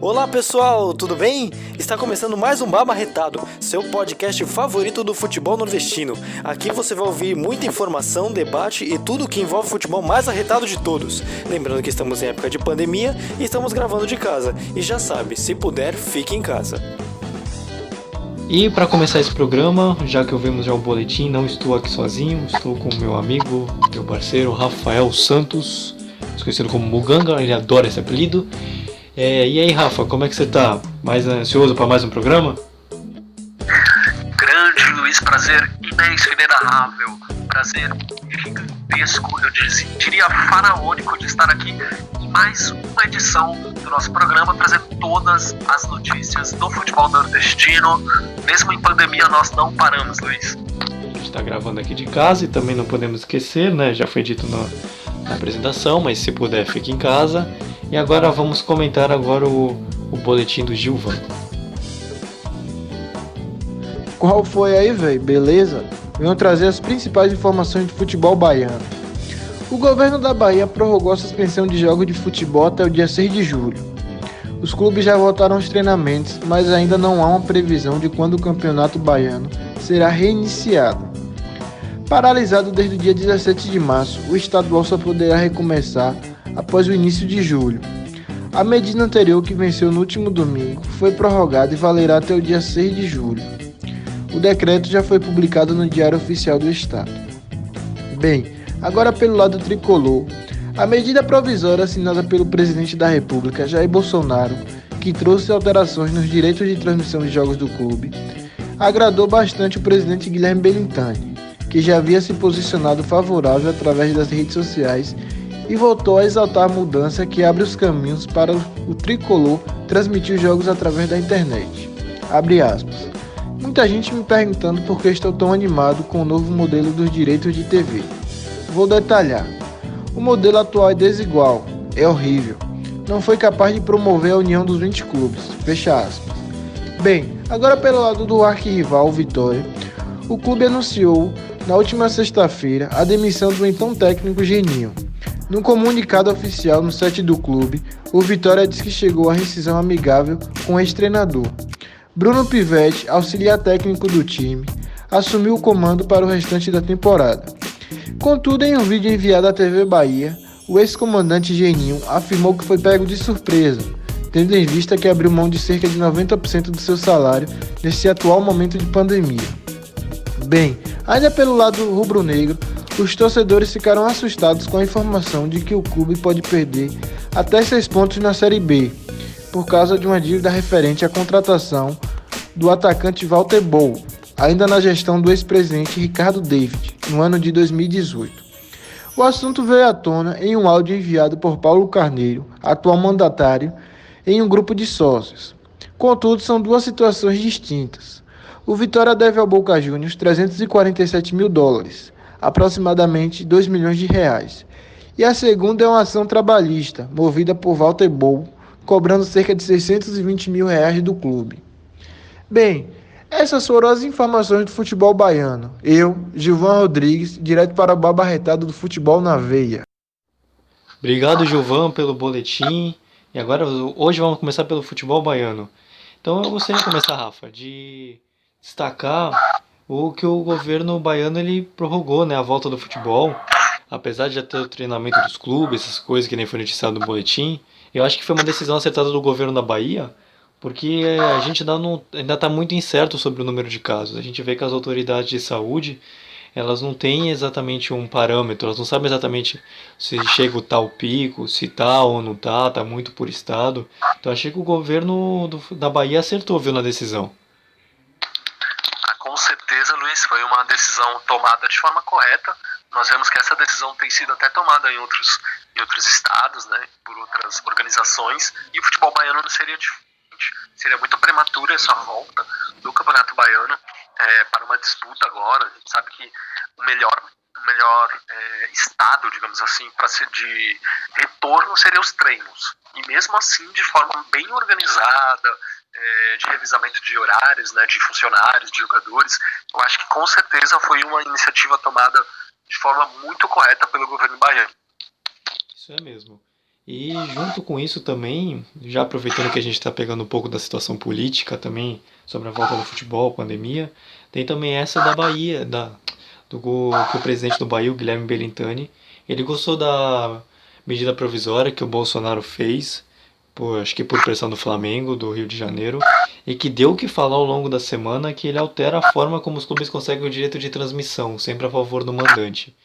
Olá pessoal, tudo bem? Está começando mais um Baba Arretado, seu podcast favorito do futebol nordestino. Aqui você vai ouvir muita informação, debate e tudo que envolve o futebol mais arretado de todos. Lembrando que estamos em época de pandemia e estamos gravando de casa. E já sabe, se puder, fique em casa. E para começar esse programa, já que ouvimos já o boletim, não estou aqui sozinho, estou com o meu amigo, meu parceiro Rafael Santos, conhecido como Muganga, ele adora esse apelido. E aí, Rafa, como é que você tá? Mais ansioso para mais um programa? Grande, Luiz, prazer imenso, inenarrável, prazer gigantesco, eu diria faraônico de estar aqui em mais uma edição do nosso programa, trazendo todas as notícias do futebol nordestino. Mesmo em pandemia, nós não paramos, Luiz. A gente está gravando aqui de casa e também não podemos esquecer, né? Já foi dito na apresentação, mas se puder, fique em casa. E agora vamos comentar o boletim do Gilvan. Qual foi aí, velho? Beleza? Venho trazer as principais informações de futebol baiano. O governo da Bahia prorrogou a suspensão de jogos de futebol até o dia 6 de julho. Os clubes já voltaram aos treinamentos, mas ainda não há uma previsão de quando o campeonato baiano será reiniciado. Paralisado desde o dia 17 de março, o estadual só poderá recomeçar após o início de julho. A medida anterior, que venceu no último domingo, foi prorrogada e valerá até o dia 6 de julho. O decreto já foi publicado no Diário Oficial do Estado. Bem, agora pelo lado tricolor, a medida provisória assinada pelo presidente da República, Jair Bolsonaro, que trouxe alterações nos direitos de transmissão de jogos do clube, agradou bastante o presidente Guilherme Belintani, que já havia se posicionado favorável através das redes sociais e voltou a exaltar a mudança que abre os caminhos para o tricolor transmitir os jogos através da internet. Abre aspas. Muita gente me perguntando por que estou tão animado com o novo modelo dos direitos de TV. Vou detalhar. O modelo atual é desigual, é horrível. Não foi capaz de promover a união dos 20 clubes. Fecha aspas. Bem, agora pelo lado do arquirrival Vitória, o clube anunciou na última sexta-feira a demissão do então técnico Geninho. No comunicado oficial no site do clube, o Vitória diz que chegou à rescisão amigável com o ex-treinador. Bruno Pivetti, auxiliar técnico do time, assumiu o comando para o restante da temporada. Contudo, em um vídeo enviado à TV Bahia, o ex-comandante Geninho afirmou que foi pego de surpresa, tendo em vista que abriu mão de cerca de 90% do seu salário nesse atual momento de pandemia. Bem, ainda pelo lado rubro-negro, os torcedores ficaram assustados com a informação de que o clube pode perder até 6 pontos na Série B, por causa de uma dívida referente à contratação do atacante Walter Bol, ainda na gestão do ex-presidente Ricardo David, no ano de 2018. O assunto veio à tona em um áudio enviado por Paulo Carneiro, atual mandatário, em um grupo de sócios. Contudo, são duas situações distintas. O Vitória deve ao Boca Juniors $347 mil, aproximadamente R$2 milhões. E a segunda é uma ação trabalhista, movida por Walter Bol, cobrando cerca de R$620 mil do clube. Bem, essas foram as informações do futebol baiano. Eu, Gilvan Rodrigues, direto para o Baba Arretado do Futebol na Veia. Obrigado, Gilvan, pelo boletim. E agora, hoje vamos começar pelo futebol baiano. Então eu gostaria de começar, Rafa, de destacar o que o governo baiano ele prorrogou, né, a volta do futebol. Apesar de já ter o treinamento dos clubes, essas coisas que nem foi noticiado no boletim, eu acho que foi uma decisão acertada do governo da Bahia, porque a gente ainda está muito incerto sobre o número de casos. A gente vê que as autoridades de saúde, elas não têm exatamente um parâmetro, elas não sabem exatamente se chega o tal pico, se tá ou não tá muito por estado. Então achei que o governo da Bahia acertou, viu, na decisão. Com certeza, Luiz, foi uma decisão tomada de forma correta. Nós vemos que essa decisão tem sido até tomada em outros estados, né, por outras organizações, e o futebol baiano não seria diferente. Seria muito prematura essa volta do Campeonato Baiano para uma disputa agora. A gente sabe que o melhor estado, digamos assim, para ser de retorno seria os treinos. E mesmo assim, de forma bem organizada, de revisamento de horários, né, de funcionários, de jogadores, eu acho que com certeza foi uma iniciativa tomada de forma muito correta pelo governo baiano. Isso é mesmo. E junto com isso também, já aproveitando que a gente está pegando um pouco da situação política também, sobre a volta do futebol, pandemia, tem também essa da Bahia, que o presidente do Bahia, o Guilherme Belintani, ele gostou da medida provisória que o Bolsonaro fez, acho que por pressão do Flamengo, do Rio de Janeiro, e que deu o que falar ao longo da semana, que ele altera a forma como os clubes conseguem o direito de transmissão, sempre a favor do mandante.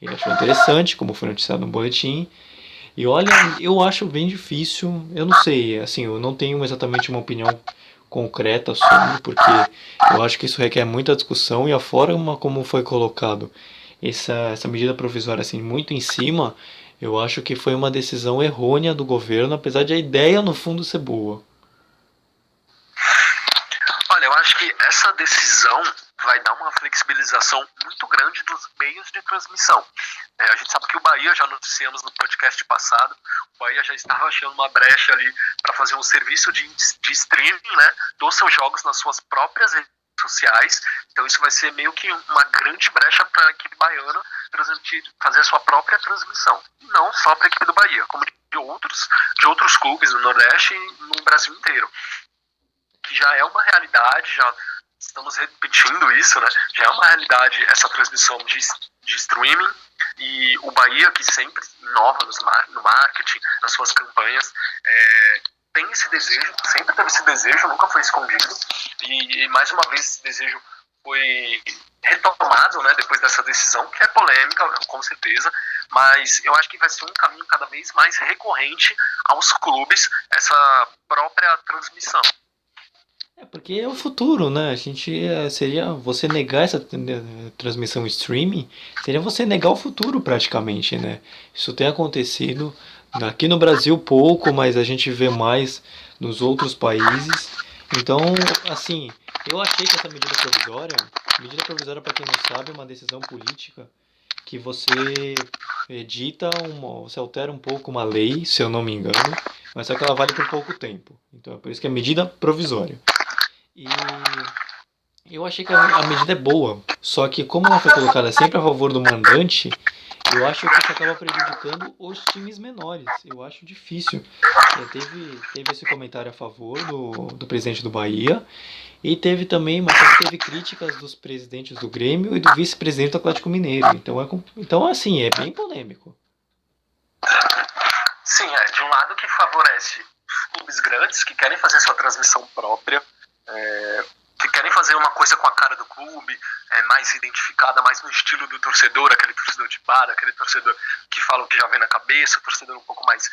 Ele achou interessante, como foi noticiado no boletim, e olha, eu acho bem difícil, eu não sei, assim, eu não tenho exatamente uma opinião concreta sobre, porque eu acho que isso requer muita discussão e a forma como foi colocado essa medida provisória assim muito em cima, eu acho que foi uma decisão errônea do governo, apesar de a ideia no fundo ser boa. Olha, eu acho que essa decisão vai dar uma flexibilização muito grande dos meios de transmissão. A gente sabe que o Bahia, já noticiamos no podcast passado, o Bahia já estava achando uma brecha ali para fazer um serviço de streaming, né, dos seus jogos nas suas próprias redes sociais. Então isso vai ser meio que uma grande brecha para a equipe baiana fazer a sua própria transmissão. E não só para a equipe do Bahia, como de outros clubes no Nordeste e no Brasil inteiro. Que já é uma realidade, já estamos repetindo isso, né? Já é uma realidade essa transmissão de streaming, e o Bahia, que sempre inova no marketing, nas suas campanhas, tem esse desejo, sempre teve esse desejo, nunca foi escondido, e mais uma vez esse desejo foi retomado, né, depois dessa decisão, que é polêmica, com certeza, mas eu acho que vai ser um caminho cada vez mais recorrente aos clubes, essa própria transmissão. Porque é o futuro, né? A gente seria você negar essa transmissão streaming, seria você negar o futuro praticamente, né? Isso tem acontecido aqui no Brasil pouco, mas a gente vê mais nos outros países. Então, assim, eu achei que essa medida provisória para quem não sabe, é uma decisão política que você você altera um pouco uma lei, se eu não me engano, mas só que ela vale por pouco tempo. Então é por isso que é medida provisória. E eu achei que a medida é boa, só que como ela foi colocada sempre a favor do mandante, eu acho que isso acaba prejudicando os times menores. Eu acho difícil. Teve esse comentário a favor do presidente do Bahia, e teve também, mas teve críticas dos presidentes do Grêmio e do vice-presidente do Atlético Mineiro. Então assim, é bem polêmico. Sim, de um lado que favorece os clubes grandes que querem fazer sua transmissão própria, que querem fazer uma coisa com a cara do clube, mais identificada, mais no estilo do torcedor, aquele torcedor de bar, aquele torcedor que fala o que já vem na cabeça, o torcedor um pouco mais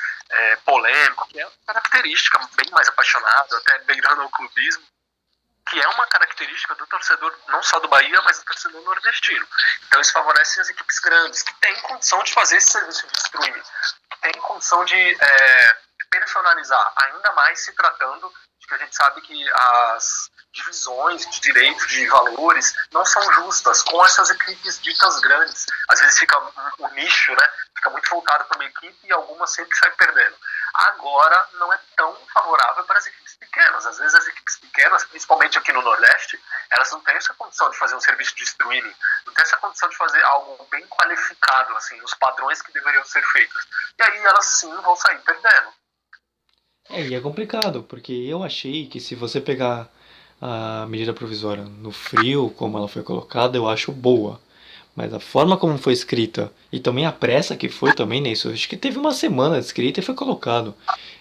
polêmico, que é uma característica bem mais apaixonado, até beirando ao clubismo, que é uma característica do torcedor, não só do Bahia, mas do torcedor nordestino. Então isso favorece as equipes grandes, que têm condição de fazer esse serviço de streaming, que têm condição de personalizar, ainda mais se tratando de que a gente sabe que as divisões de direitos, de valores, não são justas com essas equipes ditas grandes. Às vezes fica o nicho, né? Fica muito voltado para uma equipe e alguma sempre sai perdendo. Agora não é tão favorável para as equipes pequenas. Às vezes as equipes pequenas, principalmente aqui no Nordeste, elas não têm essa condição de fazer um serviço de streaming, não têm essa condição de fazer algo bem qualificado, assim, nos padrões que deveriam ser feitos. E aí elas sim vão sair perdendo. E é complicado, porque eu achei que se você pegar a medida provisória no frio, como ela foi colocada, eu acho boa. Mas a forma como foi escrita, e também a pressa que foi também nisso, acho que teve uma semana de escrita e foi colocado.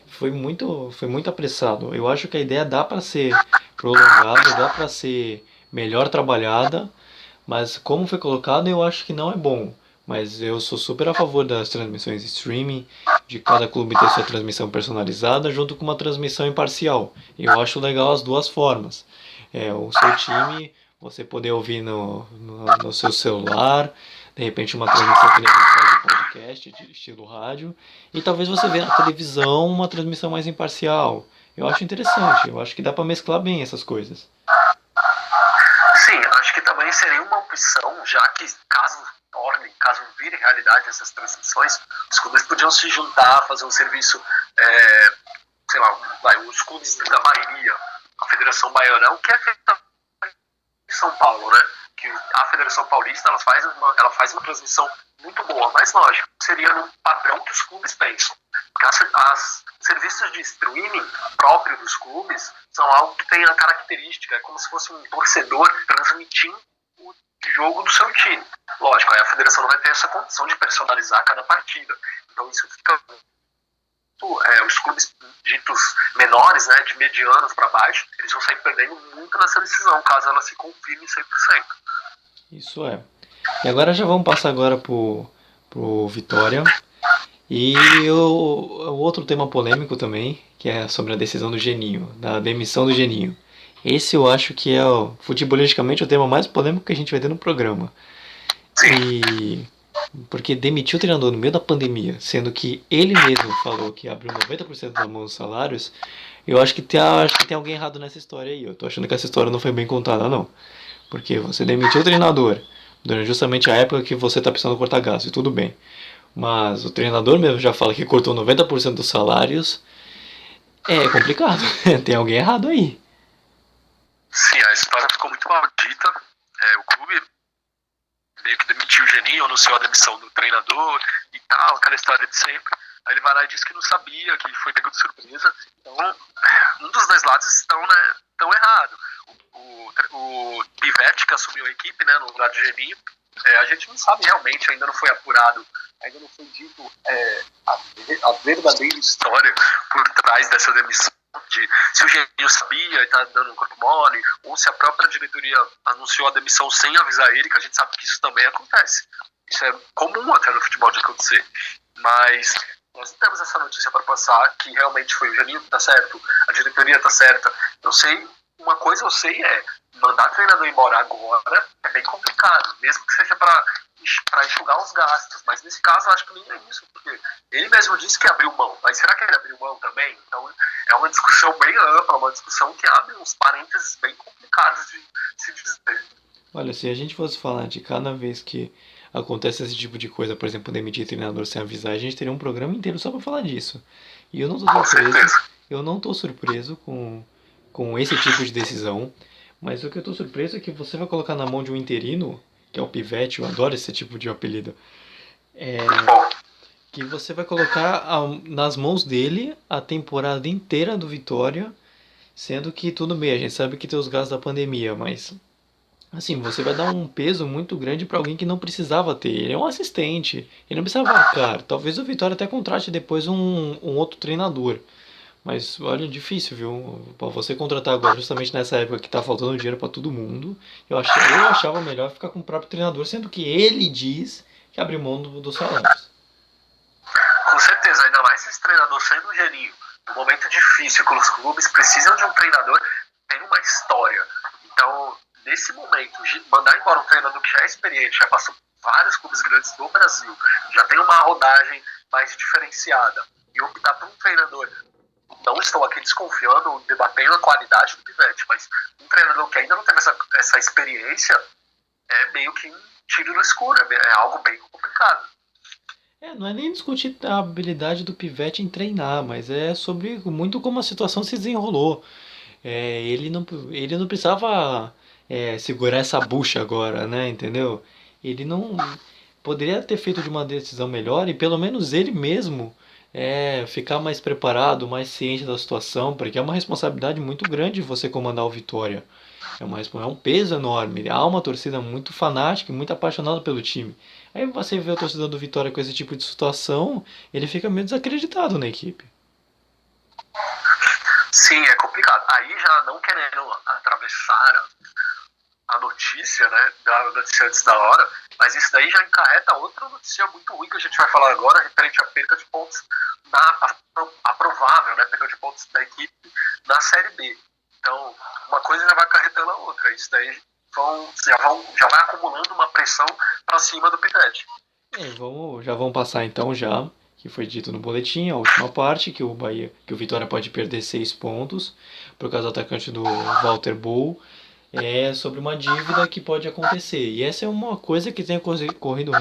Foi muito apressado. Eu acho que a ideia dá para ser prolongada, dá para ser melhor trabalhada, mas como foi colocado eu acho que não é bom. Mas eu sou super a favor das transmissões streaming, de cada clube ter sua transmissão personalizada junto com uma transmissão imparcial. Eu acho legal as duas formas. O seu time, você poder ouvir no seu celular, de repente uma transmissão que nem a gente faz de podcast, de estilo rádio, e talvez você veja na televisão uma transmissão mais imparcial. Eu acho interessante, eu acho que dá para mesclar bem essas coisas. Sim, acho que também seria uma opção, já que caso vire realidade essas transmissões, os clubes podiam se juntar, fazer um serviço, sei lá, os clubes da Bahia, a Federação Baiana, o que é feito em São Paulo, né? Que a Federação Paulista ela faz uma transmissão muito boa, mas lógico, seria no padrão que os clubes pensam. Porque as serviços de streaming próprio dos clubes são algo que tem a característica, é como se fosse um torcedor transmitindo o jogo do seu time. Lógico, aí a federação não vai ter essa condição de personalizar cada partida. Então isso fica... os clubes ditos menores, né, de medianos para baixo, eles vão sair perdendo muito nessa decisão, caso ela se confirme 100%. Isso é. E agora já vamos passar agora pro Vitória. E o outro tema polêmico também, que é sobre a decisão do Geninho, da demissão do Geninho. Esse eu acho que é, futebolisticamente, o tema mais polêmico que a gente vai ter no programa. E porque demitiu o treinador no meio da pandemia, sendo que ele mesmo falou que abriu 90% da mão dos salários, eu acho que tem alguém errado nessa história aí. Eu tô achando que essa história não foi bem contada, não. Porque você demitiu o treinador durante justamente a época que você tá precisando cortar gasto, e tudo bem. Mas o treinador mesmo já fala que cortou 90% dos salários. É complicado. Tem alguém errado aí. Sim, a história ficou muito maldita. O clube meio que demitiu o Geninho, anunciou a demissão do treinador e tal, aquela história de sempre. Aí ele vai lá e diz que não sabia, que foi pego de surpresa. Então, um dos dois lados estão errado. O Pivete, que assumiu a equipe, né, no lugar de Geninho, a gente não sabe realmente, ainda não foi apurado, ainda não foi dito a verdadeira história por trás dessa demissão, de se o Geninho sabia e está dando um corpo mole, ou se a própria diretoria anunciou a demissão sem avisar ele, que a gente sabe que isso também acontece. Isso é comum até no futebol de acontecer. Mas nós temos essa notícia para passar, que realmente foi o Geninho que está certo, a diretoria está certa. Uma coisa eu sei mandar o treinador embora agora é bem complicado, mesmo que seja para enxugar os gastos, mas nesse caso eu acho que nem é isso, porque ele mesmo disse que abriu mão, mas será que ele abriu mão também? Então é uma discussão bem ampla, uma discussão que abre uns parênteses bem complicados de se dizer. Olha, se a gente fosse falar de cada vez que acontece esse tipo de coisa, por exemplo, demitir treinador sem avisar, a gente teria um programa inteiro só para falar disso. E eu não tô surpreso, com esse tipo de decisão, mas o que eu tô surpreso é que você vai colocar na mão de um interino, que é o Pivete, eu adoro esse tipo de apelido, que você vai colocar nas mãos dele a temporada inteira do Vitória, sendo que tudo bem, a gente sabe que tem os gastos da pandemia, mas assim, você vai dar um peso muito grande para alguém que não precisava ter. Ele é um assistente, ele não precisava marcar. Talvez o Vitória até contrate depois um outro treinador. Mas olha, difícil, viu? Pra você contratar agora, justamente nessa época que tá faltando dinheiro pra todo mundo, eu achava melhor ficar com o próprio treinador, sendo que ele diz que abre mão dos salários. Com certeza, ainda mais esse treinador sendo um Geninho. No momento difícil, quando os clubes precisam de um treinador, tem uma história. Então, nesse momento, mandar embora um treinador que já é experiente, já passou por vários clubes grandes do Brasil, já tem uma rodagem mais diferenciada, e optar por um treinador... Não estou aqui desconfiando, debatendo a qualidade do Pivete, mas um treinador que ainda não teve essa experiência é meio que um tiro no escuro, é algo bem complicado. Não é nem discutir a habilidade do Pivete em treinar, mas é sobre muito como a situação se desenrolou. Ele não precisava segurar essa bucha agora, né, entendeu? Ele não poderia ter feito de uma decisão melhor e pelo menos ele mesmo ficar mais preparado, mais ciente da situação, porque é uma responsabilidade muito grande você comandar o Vitória. É um peso enorme. Há uma torcida muito fanática e muito apaixonada pelo time. Aí você vê o torcedor do Vitória com esse tipo de situação, ele fica meio desacreditado na equipe. Sim, é complicado. Aí já não querendo atravessar a notícia, né, da notícia antes da hora, mas isso daí já encarreta outra notícia muito ruim que a gente vai falar agora, referente à perda de pontos, a provável, né, perda de pontos da equipe na Série B. Então, uma coisa já vai acarretando a outra, isso daí já vai acumulando uma pressão para cima do Pivete. Já vamos passar então que foi dito no boletim, a última parte, que o Vitória pode perder 6 pontos, por causa do atacante do Walter Bull, sobre uma dívida que pode acontecer. E essa é uma coisa que tem corrido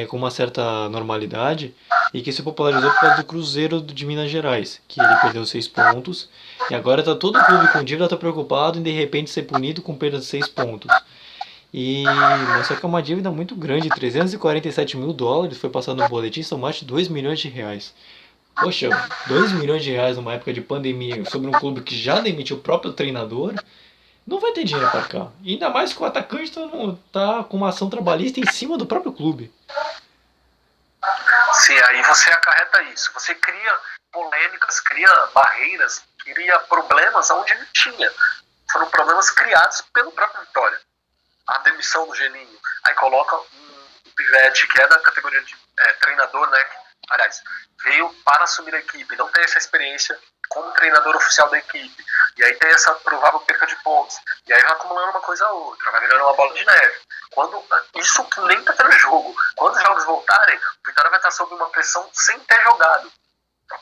com uma certa normalidade e que se popularizou por causa do Cruzeiro de Minas Gerais, que ele perdeu 6 pontos e agora tá todo o clube com dívida, tá preocupado em de repente ser punido com perda de 6 pontos. Mas só que é uma dívida muito grande, $347 mil, foi passado no boletim, são mais de 2 milhões de reais. Poxa, 2 milhões de reais numa época de pandemia sobre um clube que já demitiu o próprio treinador, não vai ter dinheiro para cá. E ainda mais que o atacante tá com uma ação trabalhista em cima do próprio clube. Sim, aí você acarreta isso. Você cria polêmicas, cria barreiras, cria problemas onde não tinha. Foram problemas criados pelo próprio Vitória. A demissão do Geninho. Aí coloca um pivete que é da categoria de treinador, né? Aliás, veio para assumir a equipe, não tem essa experiência como treinador oficial da equipe. E aí tem essa provável perca de pontos. E aí vai acumulando uma coisa a outra, vai virando uma bola de neve. Isso nem tá tendo jogo. Quando os jogos voltarem, o Vitória vai estar sob uma pressão sem ter jogado.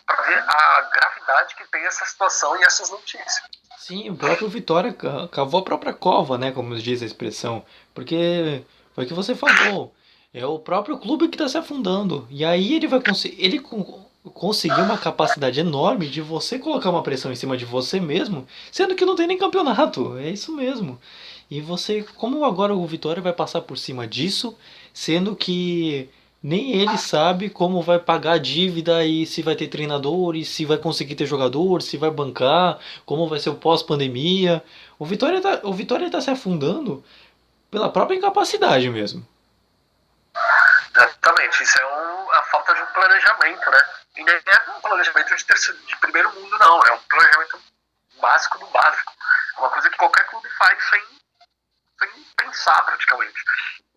Para ver a gravidade que tem essa situação e essas notícias. Sim, o próprio Vitória cavou a própria cova, né? Como diz a expressão. Porque foi o que você falou. É o próprio clube que está se afundando. E aí ele vai conseguir uma capacidade enorme de você colocar uma pressão em cima de você mesmo, sendo que não tem nem campeonato. É isso mesmo. E você, como agora o Vitória vai passar por cima disso, sendo que nem ele sabe como vai pagar a dívida e se vai ter treinador, e se vai conseguir ter jogador, se vai bancar, como vai ser o pós-pandemia. O Vitória tá se afundando pela própria incapacidade mesmo. Exatamente, isso é a falta de um planejamento, né? E nem é um planejamento de primeiro mundo, não. É um planejamento básico do básico. É uma coisa que qualquer clube faz sem pensar, praticamente.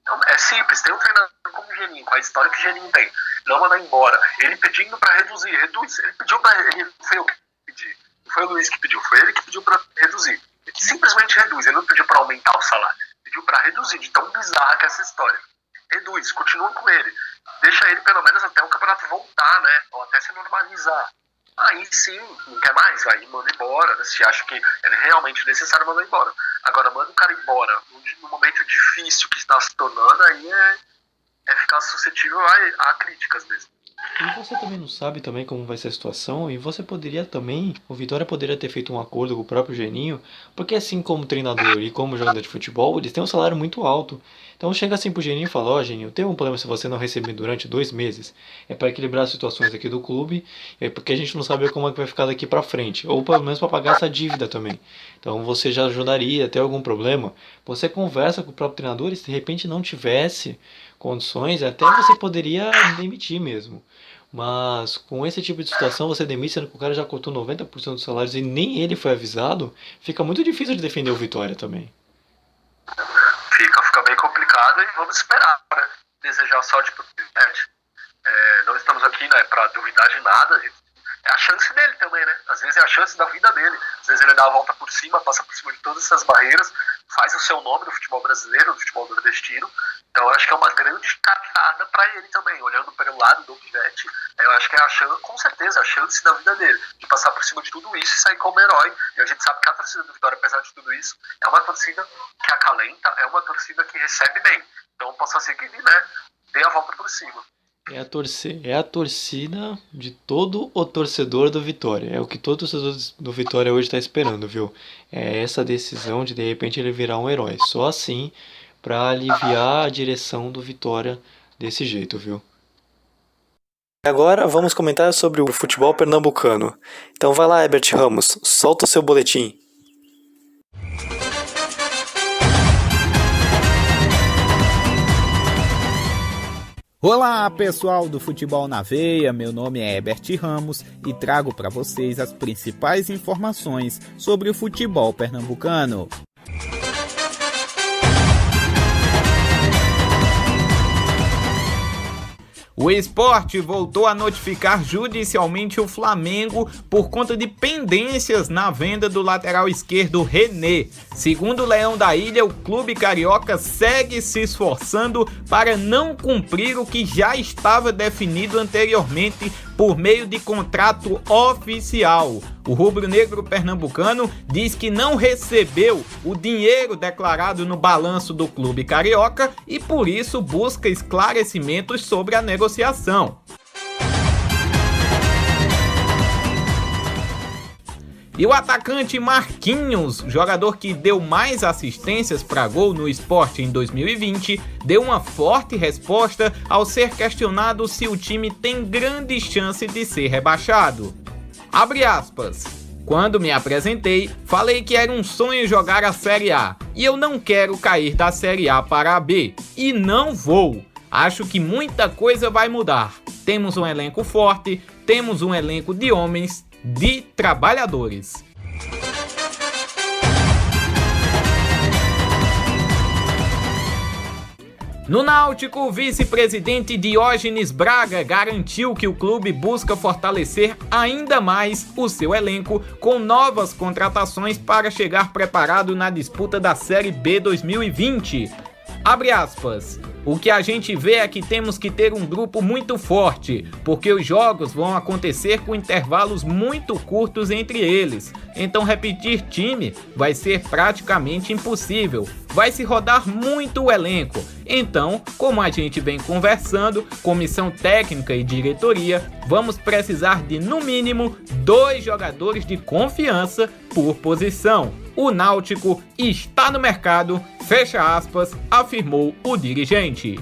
Então, é simples, tem um treinador como o Geninho, com a história que o Geninho tem, não mandar embora, ele pedindo para reduz, ele pediu para ele, não foi eu que pedi, não foi o Luiz que pediu, foi ele que pediu para reduzir. Ele simplesmente reduz, ele não pediu para aumentar o salário, pediu para reduzir, de tão bizarra que é essa história. Reduz, continua com ele, deixa ele pelo menos até o campeonato voltar, né, ou até se normalizar. Aí sim, não quer mais, aí manda embora, né? Se acha que é realmente necessário, mandar embora. Agora, manda o cara embora no momento difícil que está se tornando, aí é ficar suscetível a críticas mesmo. E você também não sabe também como vai ser a situação, e você poderia também, o Vitória poderia ter feito um acordo com o próprio Geninho, porque assim como treinador e como jogador de futebol, eles têm um salário muito alto. Então chega assim pro Geninho e fala, ó Geninho, tem um problema se você não receber durante 2 meses, é para equilibrar as situações aqui do clube, é porque a gente não sabe como é que vai ficar daqui para frente, ou pelo menos para pagar essa dívida também. Então você já ajudaria a ter algum problema, você conversa com o próprio treinador e se de repente não tivesse condições, até você poderia demitir mesmo. Mas com esse tipo de situação, você demite, sendo que o cara já cortou 90% dos salários e nem ele foi avisado, fica muito difícil de defender o Vitória também. Fica bem complicado e vamos esperar, né? Desejar sorte pro Pivete. Não estamos aqui, né, para duvidar de nada. É a chance dele também, né? Às vezes é a chance da vida dele. Às vezes ele dá a volta por cima, passa por cima de todas essas barreiras, faz o seu nome no futebol brasileiro, no futebol nordestino. Então eu acho que é uma grande cartada para ele também, olhando pelo lado do Pivete. Eu acho que é a chance, com certeza, a chance da vida dele, de passar por cima de tudo isso e sair como herói. E a gente sabe que a torcida do Vitória, apesar de tudo isso, é uma torcida que acalenta, é uma torcida que recebe bem. Então possa ser que ele, né, dê a volta por cima. É a torcida de todo o torcedor do Vitória. É o que todo torcedor do Vitória hoje está esperando, viu? É essa decisão de repente ele virar um herói. Só assim para aliviar a direção do Vitória desse jeito, viu? Agora vamos comentar sobre o futebol pernambucano. Então vai lá, Herbert Ramos, solta o seu boletim. Olá pessoal do Futebol na Veia, meu nome é Herbert Ramos e trago para vocês as principais informações sobre o futebol pernambucano. O Sport voltou a notificar judicialmente o Flamengo por conta de pendências na venda do lateral esquerdo René. Segundo o Leão da Ilha, o clube carioca segue se esforçando para não cumprir o que já estava definido anteriormente por meio de contrato oficial. O rubro-negro pernambucano diz que não recebeu o dinheiro declarado no balanço do clube carioca e por isso busca esclarecimentos sobre a negociação. E o atacante Marquinhos, jogador que deu mais assistências para gol no Sport em 2020, deu uma forte resposta ao ser questionado se o time tem grande chance de ser rebaixado. Abre aspas. Quando me apresentei, falei que era um sonho jogar a Série A e eu não quero cair da Série A para a B. E não vou. Acho que muita coisa vai mudar. Temos um elenco forte, temos um elenco de homens, de trabalhadores. No Náutico, o vice-presidente Diógenes Braga garantiu que o clube busca fortalecer ainda mais o seu elenco com novas contratações para chegar preparado na disputa da Série B 2020. Abre aspas. O que a gente vê é que temos que ter um grupo muito forte, porque os jogos vão acontecer com intervalos muito curtos entre eles. Então repetir time vai ser praticamente impossível. Vai se rodar muito o elenco. Então, como a gente vem conversando, comissão técnica e diretoria, vamos precisar de no mínimo 2 jogadores de confiança por posição. O Náutico está no mercado, fecha aspas, afirmou o dirigente.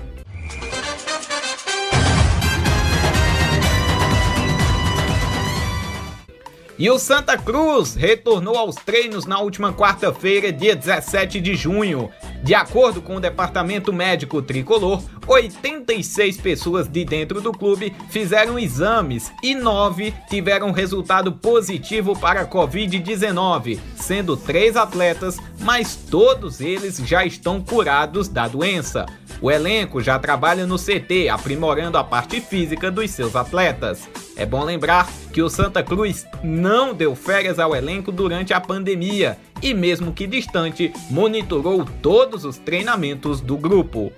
E o Santa Cruz retornou aos treinos na última quarta-feira, dia 17 de junho. De acordo com o departamento médico tricolor, 86 pessoas de dentro do clube fizeram exames e 9 tiveram resultado positivo para a Covid-19, sendo 3 atletas, mas todos eles já estão curados da doença. O elenco já trabalha no CT, aprimorando a parte física dos seus atletas. É bom lembrar que o Santa Cruz não deu férias ao elenco durante a pandemia e, mesmo que distante, monitorou todos os treinamentos do grupo.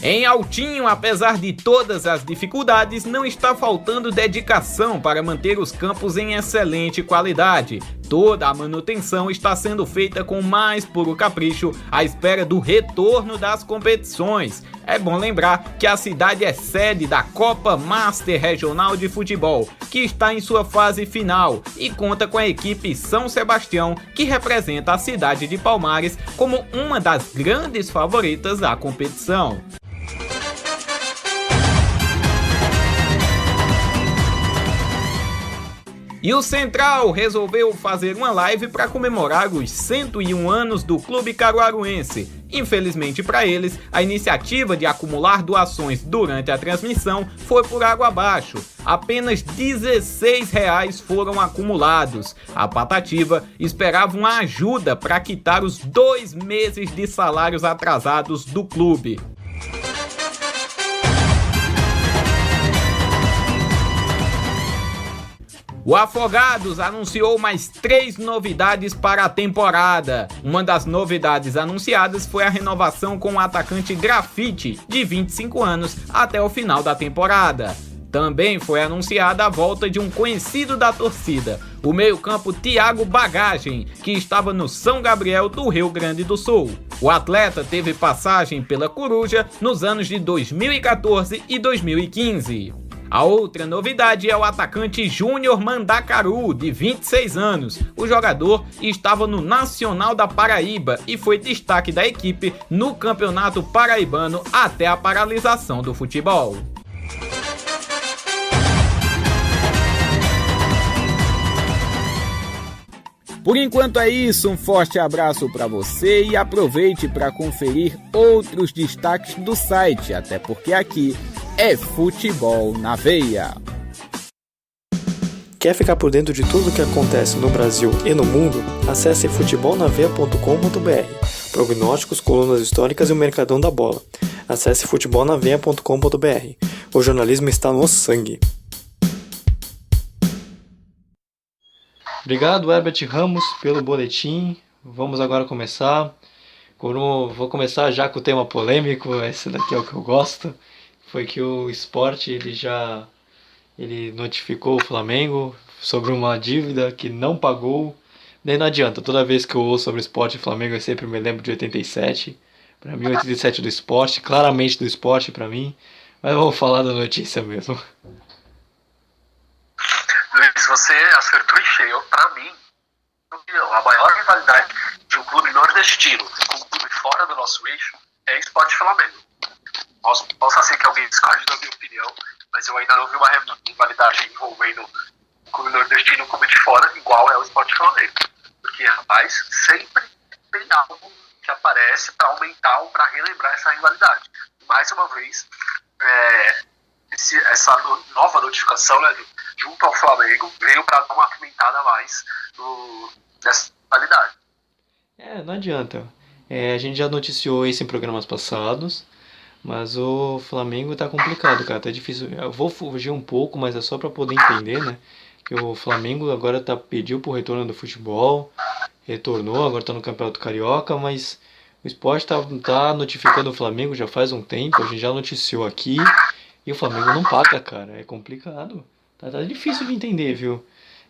Em Altinho, apesar de todas as dificuldades, não está faltando dedicação para manter os campos em excelente qualidade. Toda a manutenção está sendo feita com mais puro capricho à espera do retorno das competições. É bom lembrar que a cidade é sede da Copa Master Regional de Futebol, que está em sua fase final e conta com a equipe São Sebastião, que representa a cidade de Palmares como uma das grandes favoritas da competição. E o Central resolveu fazer uma live para comemorar os 101 anos do Clube Caruaruense. Infelizmente para eles, a iniciativa de acumular doações durante a transmissão foi por água abaixo. Apenas R$16 foram acumulados. A Patativa esperava uma ajuda para quitar os 2 meses de salários atrasados do clube. O Afogados anunciou mais 3 novidades para a temporada. Uma das novidades anunciadas foi a renovação com o atacante Grafite, de 25 anos, até o final da temporada. Também foi anunciada a volta de um conhecido da torcida, o meio-campo Thiago Bagagem, que estava no São Gabriel do Rio Grande do Sul. O atleta teve passagem pela Coruja nos anos de 2014 e 2015. A outra novidade é o atacante Júnior Mandacaru, de 26 anos. O jogador estava no Nacional da Paraíba e foi destaque da equipe no Campeonato Paraibano até a paralisação do futebol. Por enquanto é isso, um forte abraço para você e aproveite para conferir outros destaques do site, até porque aqui é futebol na veia. Quer ficar por dentro de tudo o que acontece no Brasil e no mundo? Acesse futebolnaveia.com.br. Prognósticos, colunas históricas e o Mercadão da Bola. Acesse futebolnaveia.com.br. O jornalismo está no sangue. Obrigado, Herbert Ramos, pelo boletim. Vamos agora começar. Vou começar já com o tema polêmico, esse daqui é o que eu gosto. Foi que o Sport ele notificou o Flamengo sobre uma dívida que não pagou. Daí não adianta, toda vez que eu ouço sobre o Sport e Flamengo eu sempre me lembro de 87. Para mim 87 do Sport, claramente do Sport para mim. Mas vamos falar da notícia mesmo. Luiz, você acertou em cheio. Pra mim, a maior rivalidade de um clube nordestino com um clube fora do nosso eixo é Sport e Flamengo. Posso ser que alguém discorde da minha opinião, mas eu ainda não vi uma rivalidade envolvendo um clube nordestino e um clube de fora igual é o Sport e Flamengo. Porque, rapaz, sempre tem algo que aparece para aumentar ou para relembrar essa rivalidade. Mais uma vez, essa nova notificação, né, junto ao Flamengo, veio para dar uma pimentada a mais nessa rivalidade. Não adianta. A gente já noticiou isso em programas passados, mas o Flamengo tá complicado, cara. Tá difícil. Eu vou fugir um pouco, mas é só para poder entender, né? Que o Flamengo agora pediu pro retorno do futebol, retornou, agora tá no Campeonato Carioca, mas o Sport tá notificando o Flamengo já faz um tempo, a gente já noticiou aqui, e o Flamengo não paga, cara. É complicado. Tá difícil de entender, viu?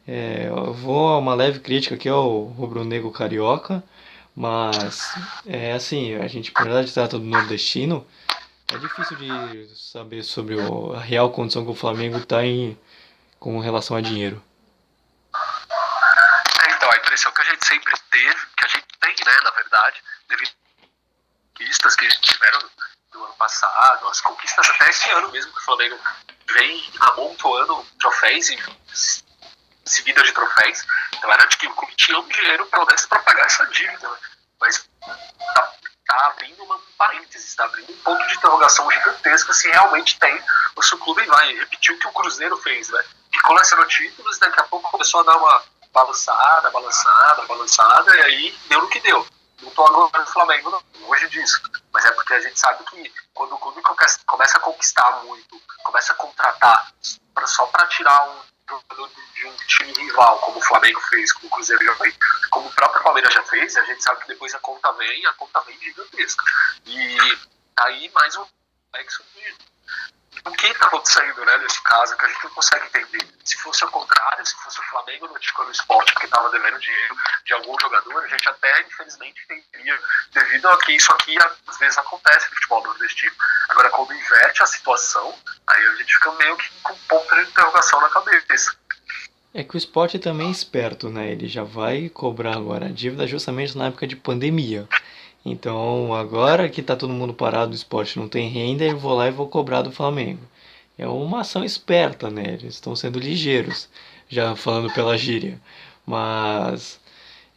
Eu vou uma leve crítica aqui ao rubro-negro carioca, mas assim, a gente, por verdade, trata do nordestino, é difícil de saber sobre a real condição que o Flamengo está com relação a dinheiro. Então, a impressão que a gente sempre teve, que a gente tem, né, na verdade, devido às conquistas que tiveram no ano passado, as conquistas até esse ano mesmo, que o Flamengo vem amontoando troféus e seguida de troféus, então era de que o clube tinha um dinheiro pelo menos para pagar essa dívida, né? Mas tá abrindo um parênteses, está abrindo um ponto de interrogação gigantesco se realmente tem, ou se o clube vai repetir o que o Cruzeiro fez, né? Que colecionou títulos e daqui a pouco começou a dar uma balançada, e aí deu no que deu. Não estou agora no Flamengo, não, longe disso. Mas é porque a gente sabe que quando o clube começa a conquistar muito, começa a contratar só para tirar um jogador de um time rival, como o Flamengo fez, como o Cruzeiro já fez, como o próprio Palmeiras já fez, a gente sabe que depois a conta vem gigantesca. E aí mais um complexo o que está acontecendo, né, nesse caso, que a gente não consegue entender. Se fosse ao contrário, se fosse o Flamengo notificando o Sport porque estava devendo dinheiro de algum jogador, a gente até, infelizmente, entenderia, devido a que isso aqui às vezes acontece no futebol nordestino. Agora, quando inverte a situação, aí a gente fica meio que com um ponto de interrogação na cabeça. É que o Sport também é esperto, né? Ele já vai cobrar agora a dívida justamente na época de pandemia. Então, agora que tá todo mundo parado, o Sport não tem renda, eu vou lá e vou cobrar do Flamengo. É uma ação esperta, né? Eles estão sendo ligeiros, já falando pela gíria. Mas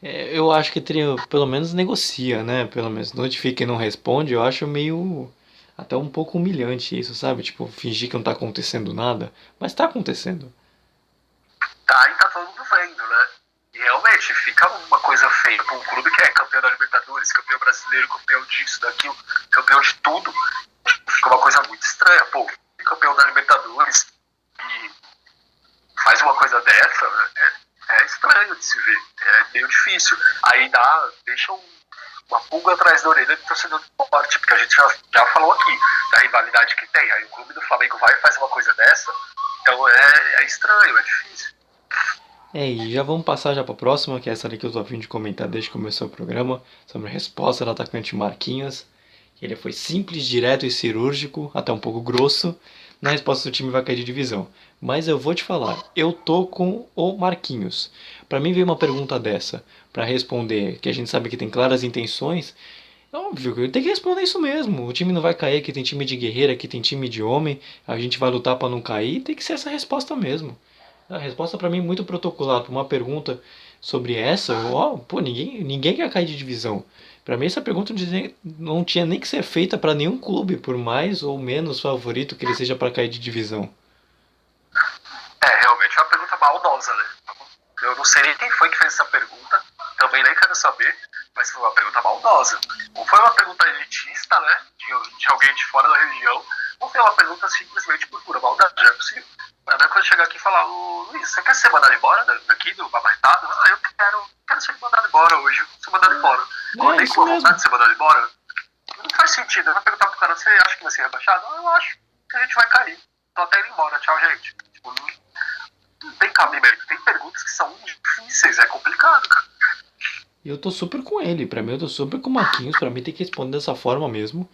eu acho que pelo menos negocia, né? Pelo menos notifica e não responde. Eu acho meio até um pouco humilhante isso, sabe? Tipo, fingir que não tá acontecendo nada, mas tá acontecendo. Tá, e tá todo mundo vendo, né? E realmente fica uma coisa feia para um clube que é campeão da Libertadores, campeão brasileiro, campeão disso, daquilo, campeão de tudo. Fica uma coisa muito estranha. Pô, campeão da Libertadores e faz uma coisa dessa, né? É estranho de se ver, é meio difícil. Aí deixa uma pulga atrás da orelha do torcedor do Sport, porque a gente já falou aqui da rivalidade que tem. Aí o clube do Flamengo vai e faz uma coisa dessa, então é estranho, é difícil. E já vamos passar já para a próxima, que é essa ali que eu tô a fim de comentar desde que começou o programa, sobre a resposta do atacante Marquinhos. Ele foi simples, direto e cirúrgico, até um pouco grosso, na resposta do time vai cair de divisão. Mas eu vou te falar, eu tô com o Marquinhos. Para mim veio uma pergunta dessa, para responder, que a gente sabe que tem claras intenções, é óbvio que eu tenho que responder isso mesmo. O time não vai cair, aqui tem time de guerreiro, aqui tem time de homem, a gente vai lutar para não cair, tem que ser essa resposta mesmo. A resposta para mim é muito protocolar. Para uma pergunta sobre essa, ninguém quer cair de divisão. Para mim essa pergunta não tinha nem que ser feita para nenhum clube, por mais ou menos favorito que ele seja para cair de divisão. Realmente é uma pergunta maldosa, né? Eu não sei nem quem foi que fez essa pergunta, também nem quero saber, mas foi uma pergunta maldosa. Ou foi uma pergunta elitista, né? De alguém de fora da região, ou foi uma pergunta simplesmente por pura maldade, não é possível. Mas não é quando chegar aqui e falar, Luiz, você quer ser mandado embora daqui do Babarretado? Eu quero ser mandado embora hoje, ser mandado embora. Nem com a vontade de ser mandado embora. Não faz sentido. Eu vou perguntar pro cara, você acha que vai ser rebaixado? Eu acho que a gente vai cair. Tô até indo embora, tchau, gente. Tipo, não tem cabimento. Tem perguntas que são difíceis, é complicado, cara. E eu tô super com ele. Pra mim, eu tô super com o Marquinhos. Pra mim, tem que responder dessa forma mesmo.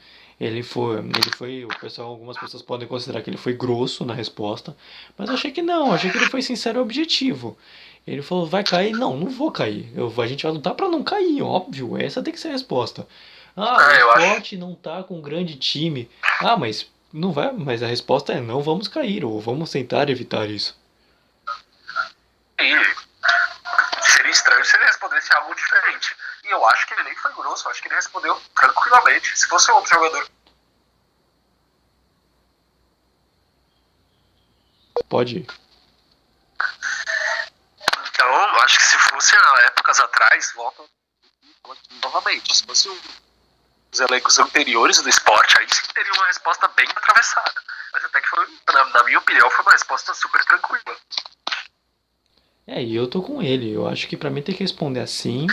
Algumas pessoas podem considerar que ele foi grosso na resposta, mas eu achei que não, eu achei que ele foi sincero e objetivo. Ele falou, vai cair? Não, não vou cair. A gente vai lutar pra não cair, óbvio. Essa tem que ser a resposta. Ah, o Eu acho. Sport não tá com um grande time. Ah, mas não vai, mas a resposta é não vamos cair, ou vamos tentar evitar isso. E seria estranho se ele respondesse algo diferente. E eu acho que ele nem foi grosso, eu acho que ele respondeu tranquilamente. Se fosse outro jogador. Pode ir. Então, eu acho que se fosse há épocas atrás, volta novamente. Se fosse os elencos anteriores do esporte, aí sim teria uma resposta bem atravessada. Mas até que foi, na minha opinião, foi uma resposta super tranquila. E eu tô com ele. Eu acho que pra mim tem que responder assim.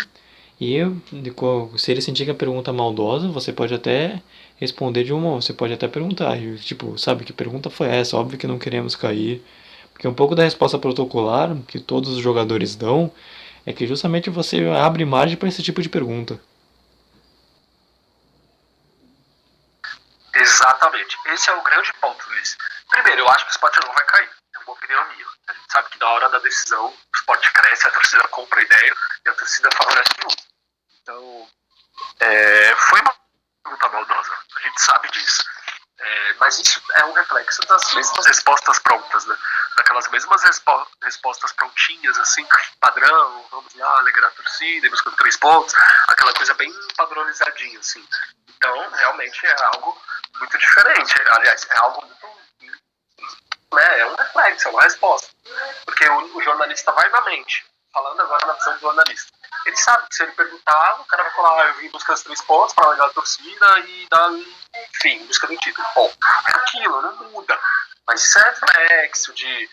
Se ele sentir que a pergunta é maldosa, você pode até responder você pode até perguntar, tipo, sabe que pergunta foi essa? Óbvio que não queremos cair. Porque um pouco da resposta protocolar que todos os jogadores dão é que justamente você abre margem para esse tipo de pergunta. Exatamente. Esse é o grande ponto, Luiz. Primeiro, eu acho que o Sport não vai cair. É uma opinião minha. A gente sabe que na hora da decisão, o Sport cresce, a torcida compra a ideia e a torcida favorece o clube. Então, foi uma pergunta maldosa. A gente sabe disso. Mas isso é um reflexo das mesmas respostas prontas, né? Daquelas mesmas respostas prontinhas, assim, padrão, vamos lá, alegrar a torcida, ir buscando 3 pontos, aquela coisa bem padronizadinha, assim. Então, realmente é algo muito diferente. Aliás, é algo muito. É um reflexo, é uma resposta. Porque o jornalista vai na mente, falando agora na visão do jornalista. Ele sabe que se ele perguntar, o cara vai falar, eu vim buscar os 3 pontos para alegar a torcida e dar, enfim, busca do título. Bom, é aquilo, não muda. Mas isso é reflexo de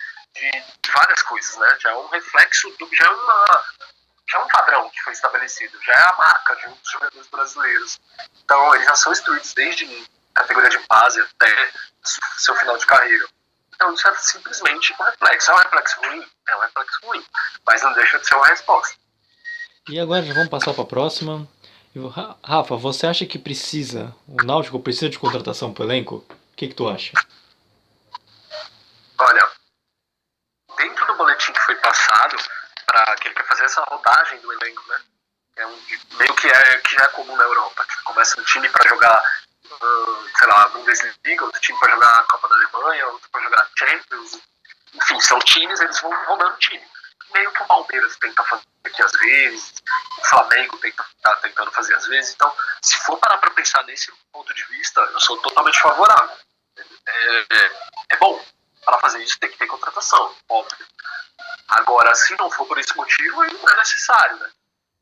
várias coisas, né? Já é um reflexo, já é um padrão que foi estabelecido, já é a marca de um dos jogadores brasileiros. Então, eles já são instruídos desde categoria de base até seu final de carreira. Então, isso é simplesmente um reflexo. É um reflexo ruim? É um reflexo ruim. Mas não deixa de ser uma resposta. E agora já vamos passar para a próxima. Rafa, você acha que o Náutico precisa de contratação para o elenco? O que tu acha? Olha, dentro do boletim que foi passado, para que ele quer fazer essa rodagem do elenco, né? Meio que já é comum na Europa, que começa um time para jogar, sei lá, Bundesliga, outro time para jogar a Copa da Alemanha, outro para jogar Champions. Enfim, são times, eles vão rodando o time. Meio que o Palmeiras tenta fazer aqui às vezes, o Flamengo tá tentando fazer às vezes. Então, se for parar para pensar nesse ponto de vista, eu sou totalmente favorável. É bom. Para fazer isso tem que ter contratação, óbvio. Agora, se não for por esse motivo, aí não é necessário, né?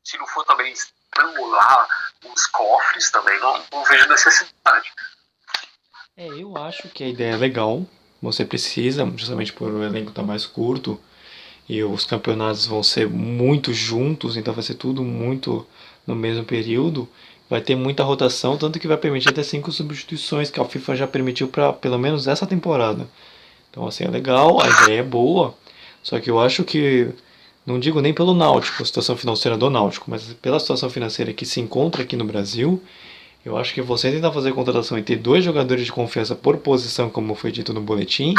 Se não for também estrangular os cofres, também não vejo necessidade. Eu acho que a ideia é legal. Você precisa, justamente por o elenco estar mais curto e os campeonatos vão ser muito juntos, então vai ser tudo muito no mesmo período. Vai ter muita rotação, tanto que vai permitir até 5 substituições, que a FIFA já permitiu para pelo menos essa temporada. Então, assim, é legal, a ideia é boa, só que eu acho que, não digo nem pelo Náutico, a situação financeira do Náutico, mas pela situação financeira que se encontra aqui no Brasil, eu acho que você tentar fazer contratação e ter 2 jogadores de confiança por posição, como foi dito no boletim,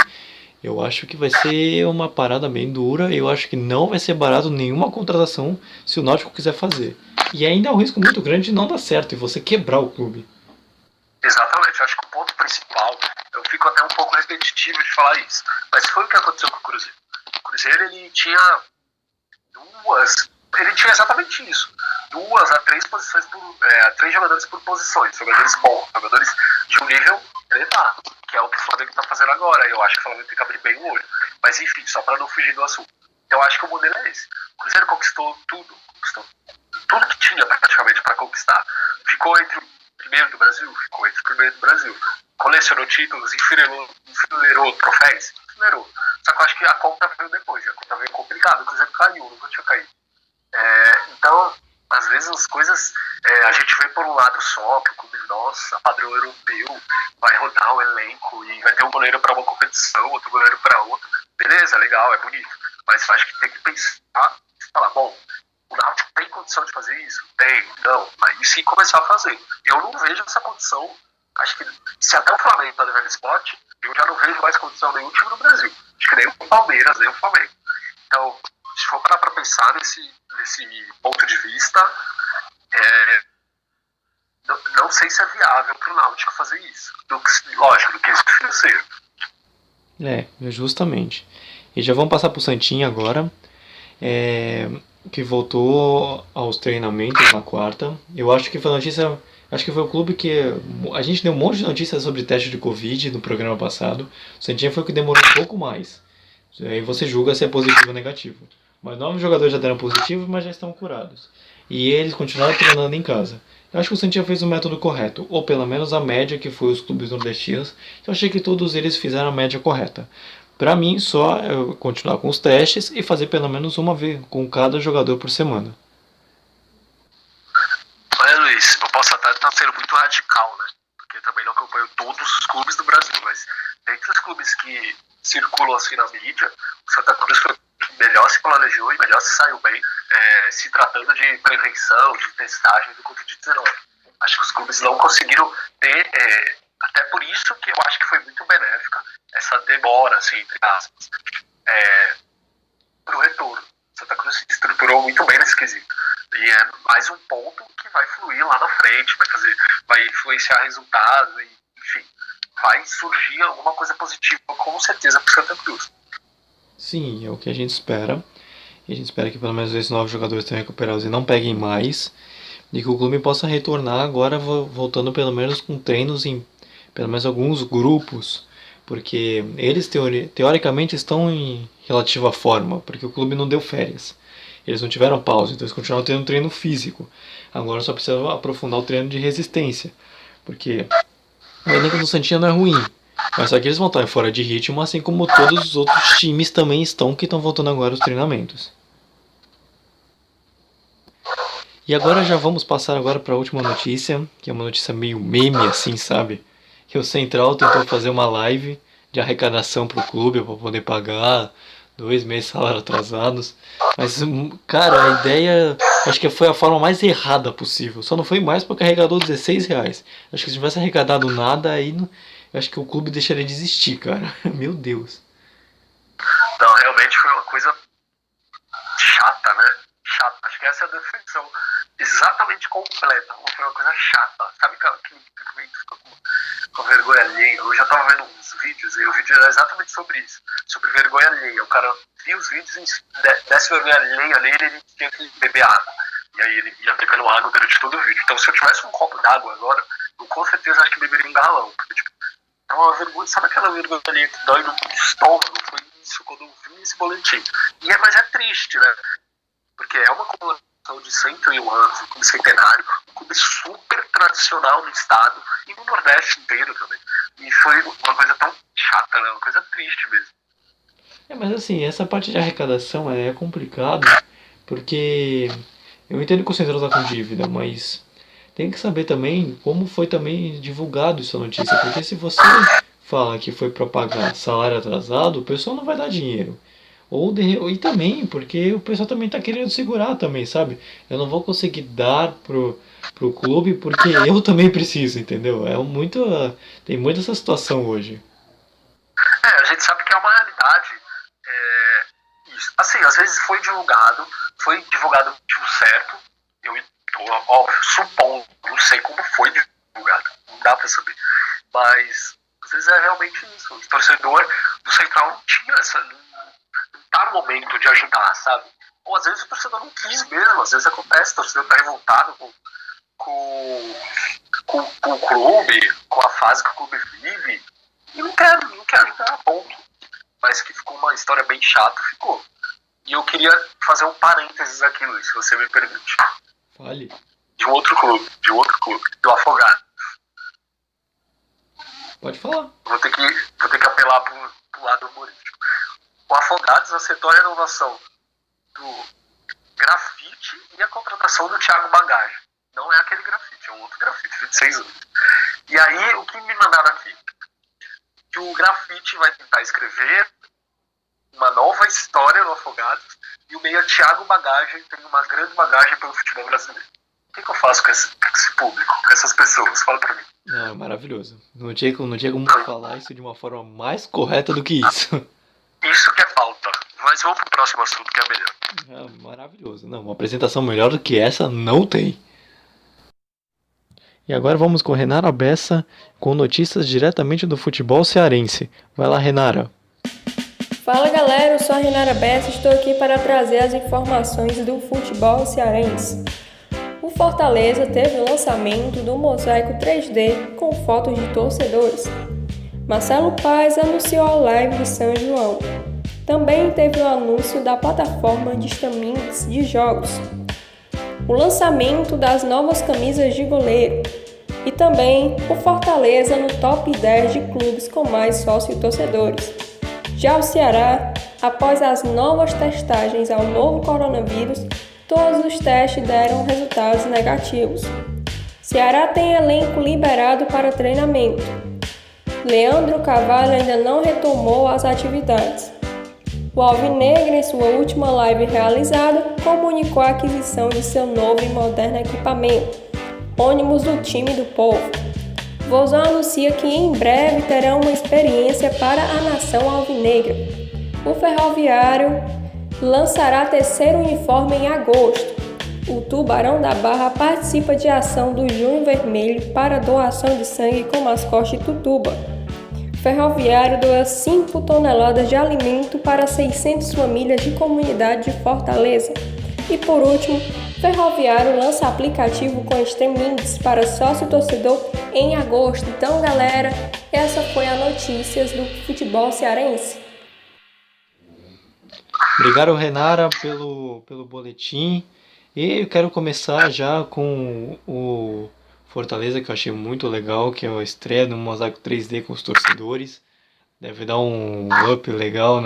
eu acho que vai ser uma parada bem dura, eu acho que não vai ser barato nenhuma contratação se o Náutico quiser fazer. E ainda é um risco muito grande de não dar certo e você quebrar o clube. Exatamente, eu acho que o ponto principal, eu fico até um pouco repetitivo de falar isso, mas foi o que aconteceu com o Cruzeiro. O Cruzeiro, ele tinha exatamente isso, 2 a 3 posições 3 jogadores por posições, jogadores bons, jogadores de um nível elevado, que é o que o Flamengo está fazendo agora. Eu acho que o Flamengo tem que abrir bem o olho, mas enfim, só para não fugir do assunto, eu acho que o modelo é esse. O Cruzeiro conquistou tudo que tinha praticamente para conquistar, ficou entre o primeiro do Brasil, colecionou títulos, enfileirou troféus, só que eu acho que a conta veio depois, a conta veio complicada, o Cruzeiro caiu, nunca tinha caído. Então, às vezes as coisas, a gente vê por um lado só, que o clube, nossa, padrão europeu, vai rodar o elenco e vai ter um goleiro para uma competição, outro goleiro para outra, beleza, legal, é bonito, mas acho que tem que pensar, falar, bom, o Náutico tem condição de fazer isso? Tem, não. Mas e se começar a fazer? Eu não vejo essa condição. Acho que se até o Flamengo está devendo esporte, eu já não vejo mais condição nenhum time no Brasil. Acho que nem o Palmeiras, nem o Flamengo. Então, se for parar para pensar nesse ponto de vista, não sei se é viável para o Náutico fazer isso. Lógico, do que isso financeiro. Justamente. E já vamos passar pro Santinho agora, que voltou aos treinamentos na quarta. Eu acho que foi notícia, acho que foi o clube que a gente deu um monte de notícias sobre teste de Covid no programa passado. O Santinho foi o que demorou um pouco mais. Aí você julga se é positivo ou negativo. Mas 9 jogadores já deram positivo, mas já estão curados. E eles continuaram treinando em casa. Eu acho que o Santinho fez o método correto, ou pelo menos a média que foi os clubes nordestinos. Eu achei que todos eles fizeram a média correta. Pra mim, só eu continuar com os testes e fazer pelo menos uma vez com cada jogador por semana. Olha, Luiz, eu posso até estar sendo muito radical, né? Porque eu também não acompanho todos os clubes do Brasil, mas dentre os clubes que circulam assim na mídia, o Santa Cruz foi o que melhor se planejou e melhor se saiu bem, se tratando de prevenção, de testagem do Covid-19. Acho que os clubes não conseguiram ter, até por isso que eu acho que foi muito benéfica essa demora, assim, entre aspas, para o retorno. Santa Cruz se estruturou muito bem nesse quesito. E é mais um ponto que vai fluir lá na frente, vai influenciar resultados, e, enfim, vai surgir alguma coisa positiva, com certeza, para Santa Cruz. Sim, é o que a gente espera. E a gente espera que pelo menos esses 9 jogadores tenham recuperados e não peguem mais. E que o clube possa retornar agora, voltando pelo menos com treinos em pelo menos alguns grupos. Porque eles teoricamente estão em relativa forma, porque o clube não deu férias. Eles não tiveram pausa, então eles continuaram tendo um treino físico. Agora só precisa aprofundar o treino de resistência. Porque o elenco do Santinha não é ruim, mas só que eles vão estar fora de ritmo, assim como todos os outros times também estão, que estão voltando agora aos treinamentos. E agora já vamos passar agora para a última notícia, que é uma notícia meio meme assim, sabe? Que o Central tentou fazer uma live de arrecadação para o clube para poder pagar 2 meses de salário atrasados. Mas, cara, a ideia acho que foi a forma mais errada possível. Só não foi mais porque arrecadou R$16. Acho que se tivesse arrecadado nada, aí eu acho que o clube deixaria de existir, cara. Meu Deus. Não, realmente foi uma coisa chata, né? Chata. Acho que essa é a definição exatamente completa. Foi uma coisa chata. Sabe que fica com vergonha alheia? Eu já tava vendo uns vídeos e o vídeo era exatamente sobre isso. Sobre vergonha alheia. O cara via os vídeos e desse vergonha alheia nele, ele tinha que beber água. E aí ele ia bebendo água durante todo o vídeo. Então se eu tivesse um copo d'água agora, eu com certeza acho que beberia um galão. Porque, tipo, é uma vergonha. Sabe aquela vergonha alheia que dói no estômago? Foi isso quando eu vi esse boletim. Mas é triste, né? Porque é uma comemoração de 101 anos, um clube centenário, um clube super tradicional no estado e no Nordeste inteiro também. E foi uma coisa tão chata, né? Uma coisa triste mesmo. Mas assim, essa parte de arrecadação é complicado, porque eu entendo que o Central está com dívida, mas tem que saber também como foi também divulgado essa notícia, porque se você fala que foi para pagar salário atrasado, o pessoal não vai dar dinheiro. E também, porque o pessoal também tá querendo segurar também, sabe? Eu não vou conseguir dar pro clube porque eu também preciso, entendeu? Tem muita essa situação hoje. A gente sabe que é uma realidade. Isso. Assim, às vezes foi divulgado o motivo certo. Eu tô, supondo, não sei como foi divulgado, não dá pra saber. Mas às vezes é realmente isso. O torcedor do Central não tinha não tá no momento de ajudar, sabe? Ou às vezes o torcedor não quis mesmo, às vezes acontece, o torcedor tá revoltado com o clube, com a fase que o clube vive, e não quer ajudar, ponto. Mas que ficou uma história bem chata, ficou. E eu queria fazer um parênteses aqui, Luiz, se você me permite. Fale. De um outro clube, do Afogados. Pode falar. Vou ter que apelar pro lado humorístico. O Afogados aceitou a renovação do Grafite e a contratação do Thiago Bagagem. Não é aquele Grafite, é um outro Grafite, 26 anos. E aí, o que me mandaram aqui? Que o Grafite vai tentar escrever uma nova história no Afogados, e o meia Thiago Bagagem tem uma grande bagagem pelo futebol brasileiro. O que eu faço com esse público, com essas pessoas? Fala pra mim. Não, é maravilhoso. Não tinha como falar isso de uma forma mais correta do que isso. Isso que é falta. Mas vamos pro próximo assunto, que é melhor. É maravilhoso. Não, uma apresentação melhor do que essa não tem. E agora vamos com Renara Bessa com notícias diretamente do futebol cearense. Vai lá, Renara. Fala galera, eu sou a Renara Bessa e estou aqui para trazer as informações do futebol cearense. O Fortaleza teve o lançamento do mosaico 3D com fotos de torcedores. Marcelo Paes anunciou a live de São João. Também teve o anúncio da plataforma de streamings de jogos, o lançamento das novas camisas de goleiro e também o Fortaleza no top 10 de clubes com mais sócios e torcedores. Já o Ceará, após as novas testagens ao novo coronavírus, todos os testes deram resultados negativos. Ceará tem elenco liberado para treinamento. Leandro Carvalho ainda não retomou as atividades. O Alvinegro, em sua última live realizada, comunicou a aquisição de seu novo e moderno equipamento, ônibus do time do povo. Vozão anuncia que em breve terão uma experiência para a nação alvinegra. O Ferroviário lançará terceiro uniforme em agosto. O Tubarão da Barra participa de ação do Junho Vermelho para doação de sangue com mascote Tutuba. Ferroviário doa 5 toneladas de alimento para 600 famílias de comunidade de Fortaleza. E por último, Ferroviário lança aplicativo com streamings para sócio-torcedor em agosto. Então, galera, essa foi a notícias do futebol cearense. Obrigado, Renara, pelo boletim. E eu quero começar já com o Fortaleza, que eu achei muito legal, que é a estreia do mosaico 3D com os torcedores. Deve dar um up legal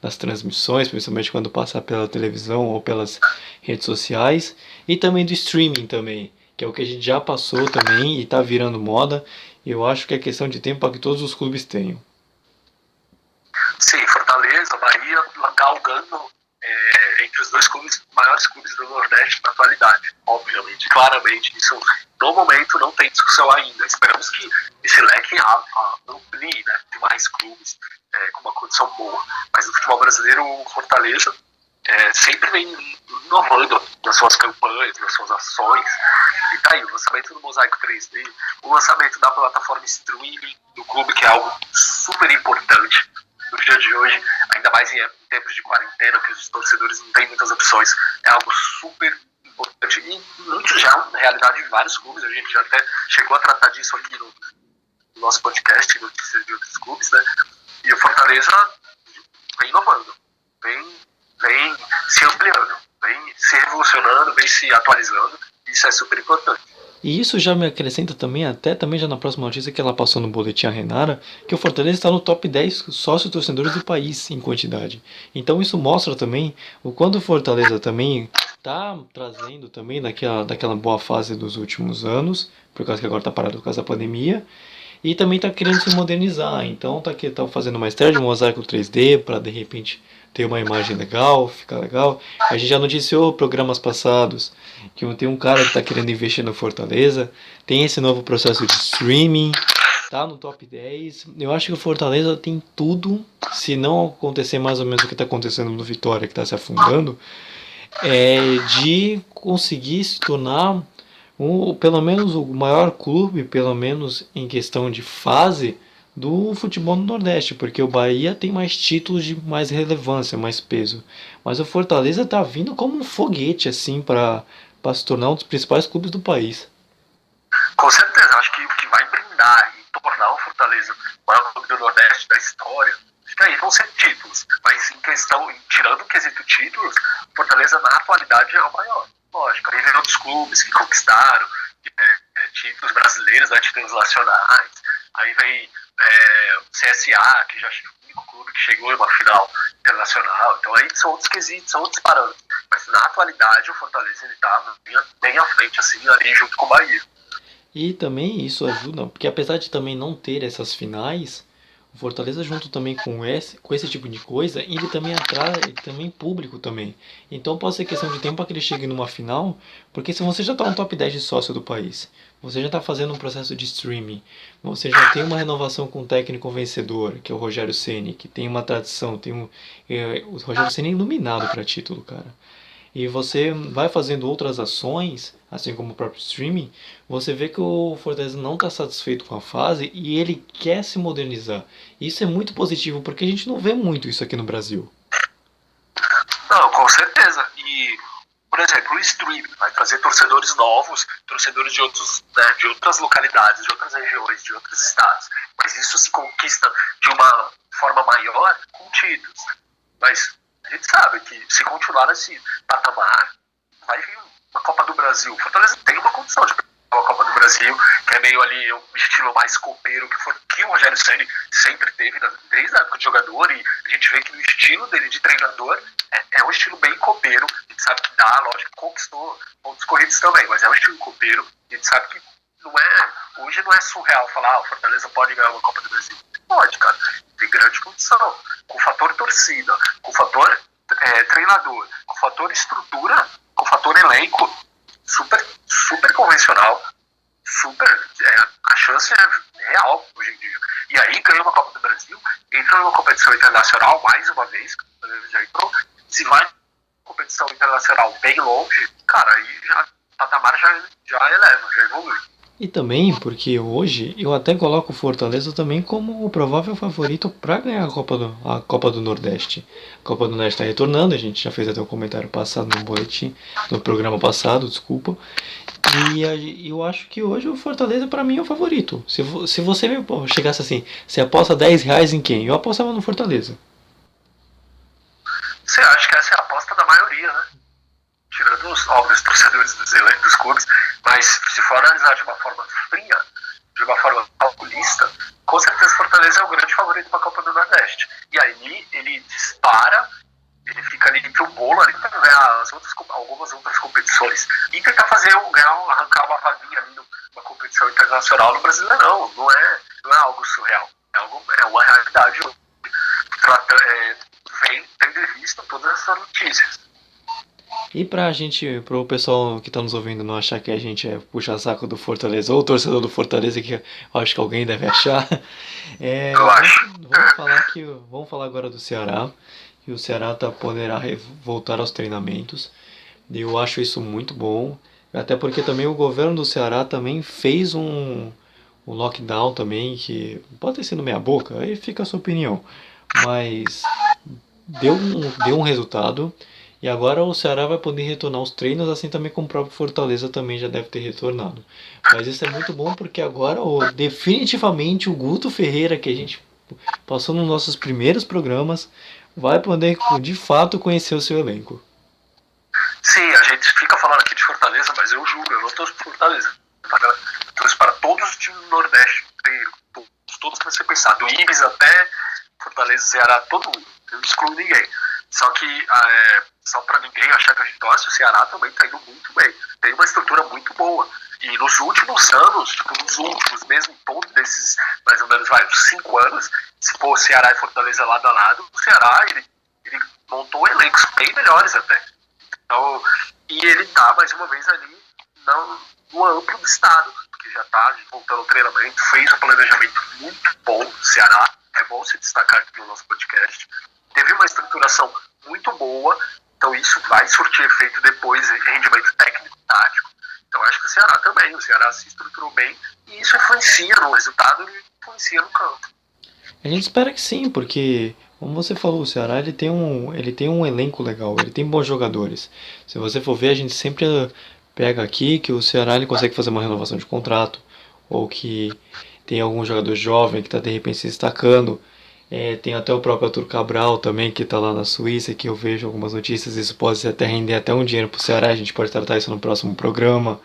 nas transmissões, principalmente quando passar pela televisão ou pelas redes sociais. E também do streaming também, que é o que a gente já passou também e está virando moda. E eu acho que é questão de tempo para que todos os clubes tenham. Sim, Fortaleza, Bahia, galgando entre os dois maiores clubes do Nordeste na atualidade, obviamente, claramente. Isso no momento não tem discussão ainda. Esperamos que esse leque amplie, né, de mais clubes com uma condição boa. Mas no futebol brasileiro, o Fortaleza sempre vem inovando nas suas campanhas, nas suas ações. E tá aí, o lançamento do Mosaico 3D, o lançamento da plataforma streaming do clube, que é algo super importante no dia de hoje, ainda mais em tempos de quarentena, que os torcedores não têm muitas opções, é algo super importante. E muito já na realidade de vários clubes, a gente já até chegou a tratar disso aqui no nosso podcast, notícias de outros clubes, né? E o Fortaleza vem inovando, vem se ampliando, vem se revolucionando, vem se atualizando. Isso é super importante. E isso já me acrescenta também, até também já na próxima notícia que ela passou no boletim, a Renara, que o Fortaleza está no top 10 sócios torcedores do país em quantidade. Então isso mostra também o quanto o Fortaleza também está trazendo também daquela boa fase dos últimos anos, por causa que agora está parado por causa da pandemia, e também está querendo se modernizar. Então tá fazendo uma estreia de mosaico 3D para de repente ter uma imagem legal, ficar legal. A gente já noticiou programas passados que tem um cara que está querendo investir no Fortaleza, tem esse novo processo de streaming, tá no top 10. Eu acho que o Fortaleza tem tudo, se não acontecer mais ou menos o que está acontecendo no Vitória, que está se afundando, de conseguir se tornar pelo menos o maior clube, pelo menos em questão de fase, do futebol no Nordeste, porque o Bahia tem mais títulos de mais relevância, mais peso. Mas o Fortaleza tá vindo como um foguete, assim, para se tornar um dos principais clubes do país. Com certeza, acho que o que vai brindar e tornar o Fortaleza o maior clube do Nordeste da história, acho que aí vão ser títulos. Mas em questão, tirando o quesito títulos, o Fortaleza na atualidade é o maior. Lógico, aí vem outros clubes que conquistaram títulos brasileiros, títulos nacionais. Aí vem o CSA, que já é o único clube que chegou em uma final internacional. Então aí são outros quesitos, são outros parâmetros. Mas na atualidade o Fortaleza está bem à frente, assim, ali junto com o Bahia. E também isso ajuda, porque apesar de também não ter essas finais, O Fortaleza junto também com esse tipo de coisa, ele também atrai também público também. Então pode ser questão de tempo para que ele chegue numa final, porque se você já está no top 10 de sócio do país, você já está fazendo um processo de streaming, você já tem uma renovação com um técnico vencedor, que é o Rogério Ceni, que tem uma tradição, o Rogério Ceni é iluminado para título, cara. E você vai fazendo outras ações, assim como o próprio streaming, você vê que o Fortaleza não está satisfeito com a fase e ele quer se modernizar. Isso é muito positivo, porque a gente não vê muito isso aqui no Brasil. Não, com certeza. E, por exemplo, o streaming vai trazer torcedores novos, torcedores de outras localidades, de outras regiões, de outros estados. Mas isso se conquista de uma forma maior com títulos. Mas a gente sabe que se continuar nesse patamar, vai vir uma Copa do Brasil. O Fortaleza tem uma condição de pegar uma Copa do Brasil, que é meio ali um estilo mais copeiro, que o Rogério Ceni sempre teve desde a época de jogador, e a gente vê que o estilo dele de treinador é um estilo bem copeiro. A gente sabe que dá, lógico, conquistou pontos corridos também, mas é um estilo copeiro. A gente sabe que hoje não é surreal falar, o Fortaleza pode ganhar uma Copa do Brasil. Pode, cara. Tem grande condição. Com o fator torcida, com o fator treinador, com o fator estrutura, com o fator elenco, super convencional, a chance é real hoje em dia. E aí ganha uma Copa do Brasil, entra numa competição internacional, mais uma vez, já entrou. Se vai numa competição internacional bem longe, cara, aí o patamar já eleva, já evolui. E também porque hoje eu até coloco o Fortaleza também como o provável favorito para ganhar a Copa do Nordeste. A Copa do Nordeste está retornando, a gente já fez até um comentário passado no boletim, no programa passado, desculpa. E eu acho que hoje o Fortaleza para mim é o favorito. Se você me chegasse assim, você aposta R$10 em quem? Eu apostava no Fortaleza. Você acha que essa é a aposta da maioria, né? Tirando os óbvios torcedores dos clubes, mas se for analisar de uma forma fria, de uma forma calculista, com certeza o Fortaleza é o grande favorito para a Copa do Nordeste. E aí ele dispara, ele fica ali entre o bolo ali para ganhar algumas outras competições e tentar arrancar uma vaguinha ali numa competição internacional no Brasileirão. Não é algo surreal, é uma realidade. Vem tendo em vista todas essas notícias. E pro pessoal que tá nos ouvindo não achar que a gente é puxa-saco do Fortaleza ou torcedor do Fortaleza, que eu acho que alguém deve achar, Eu acho. Vamos falar agora do Ceará, e o Ceará poderá voltar aos treinamentos. E eu acho isso muito bom, até porque também o governo do Ceará também fez um lockdown também, que pode ter sido meia boca, aí fica a sua opinião, mas deu um resultado. E agora o Ceará vai poder retornar aos treinos, assim também como o próprio Fortaleza também já deve ter retornado. Mas isso é muito bom porque agora definitivamente o Guto Ferreira, que a gente passou nos nossos primeiros programas, vai poder de fato conhecer o seu elenco. Sim, a gente fica falando aqui de Fortaleza, mas eu juro, eu não torço por Fortaleza. Eu torço para todos os times do Nordeste inteiro, todos que você pensar, do Ibis até Fortaleza, Ceará, todo mundo. Eu não excluo ninguém. Só que, só para ninguém achar que a gente torce, o Ceará também está indo muito bem. Tem uma estrutura muito boa. E nos últimos anos, nos últimos mesmo, todos desses, mais ou menos, uns 5 anos, se for Ceará e Fortaleza lado a lado, o Ceará, ele montou elencos bem melhores até. Então, e ele está, mais uma vez, ali no amplo do estado, que já está voltando ao treinamento, fez um planejamento muito bom do Ceará. É bom se destacar aqui no nosso podcast. Teve uma estruturação muito boa, então isso vai surtir efeito depois em rendimento técnico, tático. Então acho que o Ceará também, o Ceará se estruturou bem e isso influencia no resultado e influencia no campo. A gente espera que sim, porque, como você falou, o Ceará ele tem um elenco legal, ele tem bons jogadores. Se você for ver, a gente sempre pega aqui que o Ceará ele consegue fazer uma renovação de contrato, ou que tem algum jogador jovem que está de repente se destacando. Tem até o próprio Arthur Cabral também, que está lá na Suíça, que eu vejo algumas notícias, isso pode até render até um dinheiro para o Ceará, a gente pode tratar isso no próximo programa.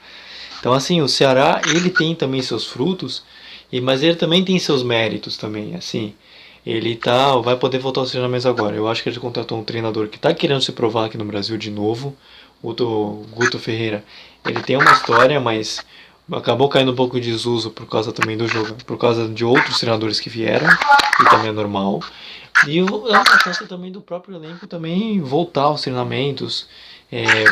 Então assim, o Ceará, ele tem também seus frutos, mas ele também tem seus méritos também, assim. Ele vai poder voltar aos treinamentos agora. Eu acho que ele contratou um treinador que está querendo se provar aqui no Brasil de novo, o Guto Ferreira. Ele tem uma história, mas acabou caindo um pouco de desuso por causa também do jogo, por causa de outros treinadores que vieram, que também é normal. E é uma chance também do próprio elenco também voltar aos treinamentos,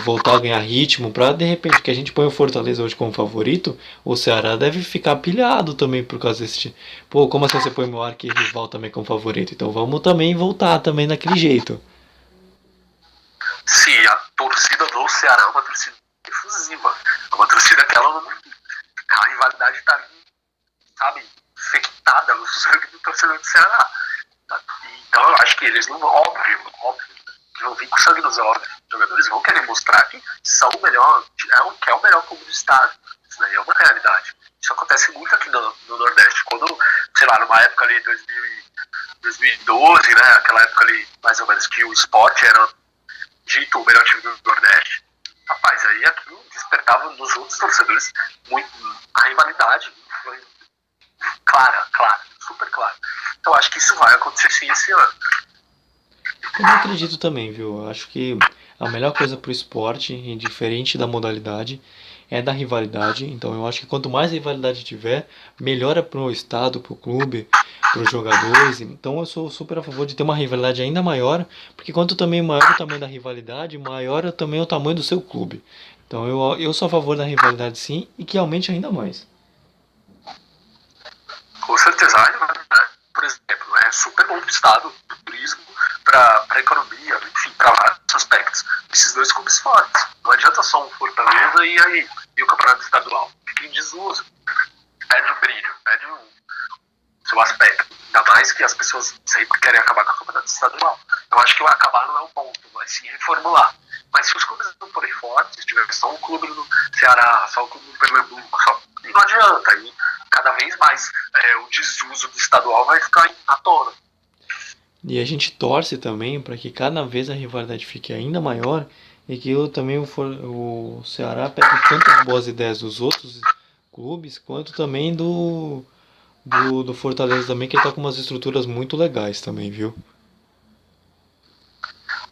voltar a ganhar ritmo, pra de repente, que a gente põe o Fortaleza hoje como favorito, o Ceará deve ficar pilhado também por causa desse... Pô, como assim você põe meu arquirrival também como favorito? Então vamos também voltar também daquele jeito. Sim, a torcida do Ceará é uma torcida efusiva. É uma torcida que a rivalidade tá ali, sabe, infectada no sangue do torcedor do Ceará. Então eu acho que eles não, óbvio, que vão vir com sangue nos olhos. Os jogadores vão querer mostrar que são o melhor, que é o melhor clube do estado. Isso daí é uma realidade. Isso acontece muito aqui no Nordeste. Quando, sei lá, numa época ali, 2012, né, aquela época ali, mais ou menos, que o Sport era dito o melhor time do Nordeste, rapaz, aí aquilo despertava nos outros torcedores muito a rivalidade. Foi clara, super clara. Então acho que isso vai acontecer sim esse ano. Eu não acredito também, viu? Eu acho que a melhor coisa pro esporte, indiferente da modalidade, é da rivalidade. Então eu acho que quanto mais rivalidade tiver, melhor é pro estado, pro clube, pros jogadores. Então eu sou super a favor de ter uma rivalidade ainda maior, porque quanto também maior o tamanho da rivalidade, maior é também o tamanho do seu clube. Então eu sou a favor da rivalidade sim, e que aumente ainda mais. Com certeza, né? Por exemplo, é super bom pro estado, pro turismo, pra economia, enfim, pra vários aspectos. Esses dois clubes fortes. Não adianta só um Fortaleza e o campeonato estadual. Fica em desuso. Perde o brilho, perde o seu aspecto. Ainda mais que as pessoas sempre querem acabar com o campeonato estadual. Eu acho que o acabar não é o ponto, mas sim reformular. Mas se os clubes não forem fortes, se tiver só um clube no Ceará, só um clube no Pernambuco, não adianta. E cada vez mais o desuso do estadual vai ficar à tona. E a gente torce também para que cada vez a rivalidade fique ainda maior e que também o Ceará pegue tantas boas ideias dos outros clubes quanto também do Fortaleza também, que está com umas estruturas muito legais também, viu?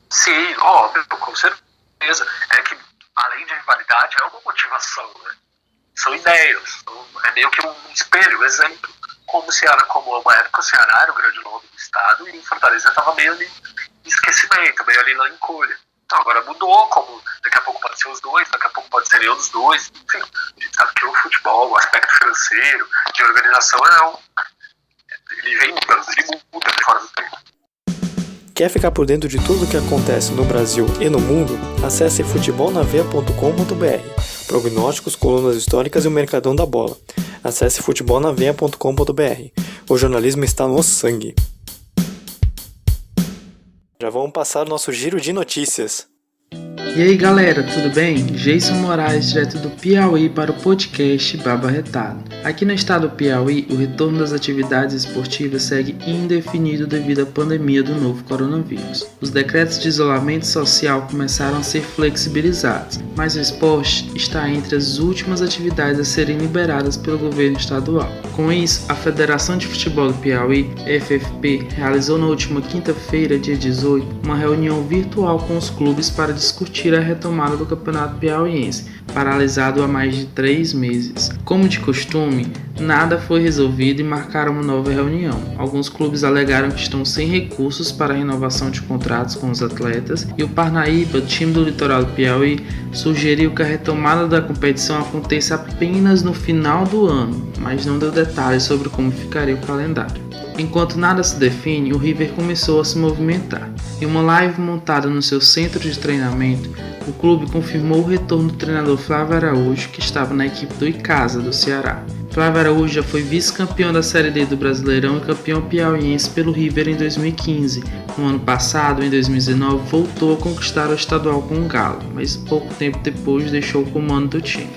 Sim, óbvio, com certeza. É que além de rivalidade, é uma motivação, né? São ideias, é meio que um espelho, um exemplo. Como uma época o Ceará era o grande nome do estado e o Fortaleza estava meio ali em esquecimento, meio ali na encolha. Então agora mudou, como daqui a pouco pode ser os dois, daqui a pouco pode ser nenhum dos dois. Enfim, a gente sabe que o futebol, o aspecto financeiro, de organização, ele vem mudando, ele muda de fora do tempo. Quer ficar por dentro de tudo o que acontece no Brasil e no mundo? Acesse futebolnaveia.com.br. Prognósticos, colunas históricas e o mercadão da bola. Acesse futebolnaveia.com.br. O jornalismo está no sangue. Já vamos passar o nosso giro de notícias. E aí galera, tudo bem? Jason Moraes, direto do Piauí para o podcast Baba Retado. Aqui no estado do Piauí, o retorno das atividades esportivas segue indefinido devido à pandemia do novo coronavírus. Os decretos de isolamento social começaram a ser flexibilizados, mas o esporte está entre as últimas atividades a serem liberadas pelo governo estadual. Com isso, a Federação de Futebol do Piauí, FFP, realizou na última quinta-feira, dia 18, uma reunião virtual com os clubes para discutir a retomada do Campeonato Piauiense, paralisado há mais de 3 meses. Como de costume, nada foi resolvido e marcaram uma nova reunião. Alguns clubes alegaram que estão sem recursos para a renovação de contratos com os atletas e o Parnaíba, time do litoral do Piauí, sugeriu que a retomada da competição aconteça apenas no final do ano, mas não deu detalhes sobre como ficaria o calendário. Enquanto nada se define, o River começou a se movimentar. Em uma live montada no seu centro de treinamento, o clube confirmou o retorno do treinador Flávio Araújo, que estava na equipe do Icasa, do Ceará. Flávio Araújo já foi vice-campeão da Série D do Brasileirão e campeão piauiense pelo River em 2015. No ano passado, em 2019, voltou a conquistar o estadual com o Galo, mas pouco tempo depois deixou o comando do time.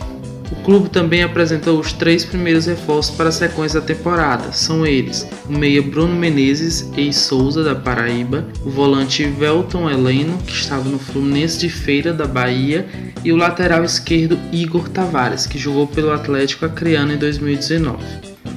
O clube também apresentou os 3 primeiros reforços para a sequência da temporada. São eles: o meia Bruno Menezes, ex-Souza da Paraíba, o volante Velton Heleno, que estava no Fluminense de Feira da Bahia, e o lateral esquerdo Igor Tavares, que jogou pelo Atlético Acreano em 2019.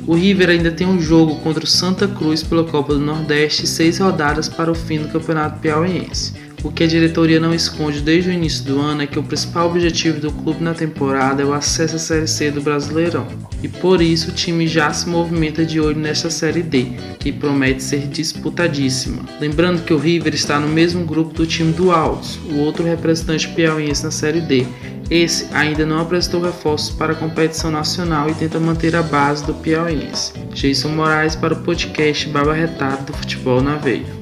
O River ainda tem um jogo contra o Santa Cruz pela Copa do Nordeste e 6 rodadas para o fim do Campeonato Piauiense. O que a diretoria não esconde desde o início do ano é que o principal objetivo do clube na temporada é o acesso à Série C do Brasileirão. E por isso o time já se movimenta de olho nesta Série D, que promete ser disputadíssima. Lembrando que o River está no mesmo grupo do time do Altos, o outro representante piauiense na Série D. Esse ainda não apresentou reforços para a competição nacional e tenta manter a base do piauiense. Jason Moraes para o podcast Baba Retado do Futebol na Veia.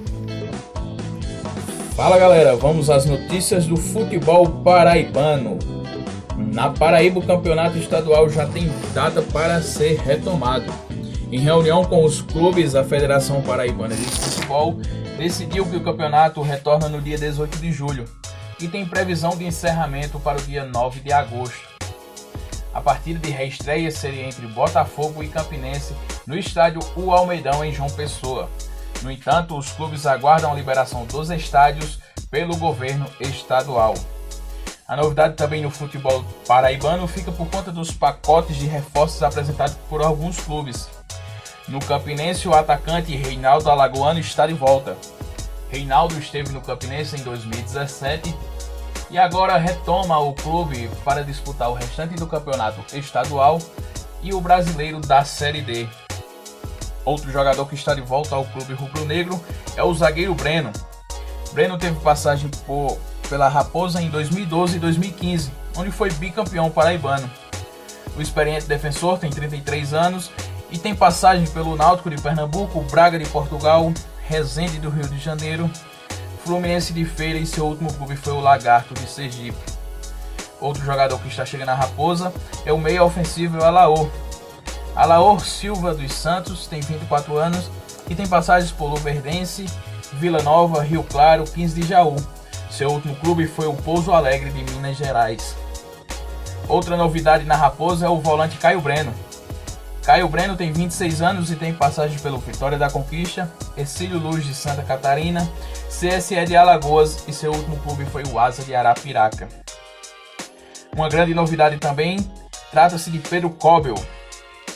Fala galera, vamos às notícias do futebol paraibano. Na Paraíba, o campeonato estadual já tem data para ser retomado. Em reunião com os clubes, a Federação Paraibana de Futebol decidiu que o campeonato retorna no dia 18 de julho e tem previsão de encerramento para o dia 9 de agosto. A partida de reestreia seria entre Botafogo e Campinense no estádio O Almeidão, em João Pessoa. No entanto, os clubes aguardam a liberação dos estádios pelo governo estadual. A novidade também no futebol paraibano fica por conta dos pacotes de reforços apresentados por alguns clubes. No Campinense, o atacante Reinaldo Alagoano está de volta. Reinaldo esteve no Campinense em 2017 e agora retoma o clube para disputar o restante do campeonato estadual e o brasileiro da Série D. Outro jogador que está de volta ao clube rubro-negro é o zagueiro Breno. Breno teve passagem pela Raposa em 2012 e 2015, onde foi bicampeão paraibano. O experiente defensor tem 33 anos e tem passagem pelo Náutico de Pernambuco, Braga de Portugal, Resende do Rio de Janeiro, Fluminense de Feira e seu último clube foi o Lagarto de Sergipe. Outro jogador que está chegando na Raposa é o meia ofensivo Alaor. Alaor Silva dos Santos tem 24 anos e tem passagens por Luverdense, Vila Nova, Rio Claro, 15 de Jaú. Seu último clube foi o Pouso Alegre de Minas Gerais. Outra novidade na Raposa é o volante Caio Breno. Caio Breno tem 26 anos e tem passagem pelo Vitória da Conquista, Ercílio Luz de Santa Catarina, CSE de Alagoas e seu último clube foi o Asa de Arapiraca. Uma grande novidade também trata-se de Pedro Kobel.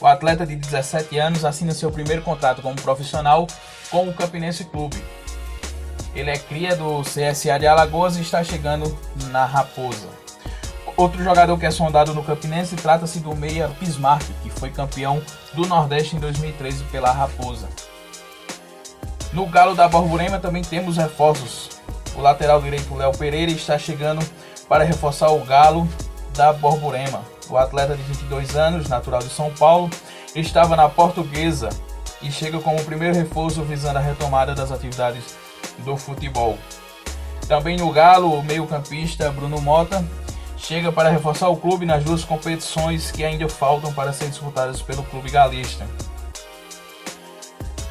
O atleta de 17 anos assina seu primeiro contrato como profissional com o Campinense Clube. Ele é cria do CSA de Alagoas e está chegando na Raposa. Outro jogador que é sondado no Campinense trata-se do meia Bismarck, que foi campeão do Nordeste em 2013 pela Raposa. No Galo da Borborema também temos reforços. O lateral direito Léo Pereira está chegando para reforçar o Galo da Borborema. O atleta de 22 anos, natural de São Paulo, estava na Portuguesa e chega como o primeiro reforço visando a retomada das atividades do futebol. Também no Galo, o meio-campista Bruno Mota chega para reforçar o clube nas duas competições que ainda faltam para ser disputadas pelo clube galista.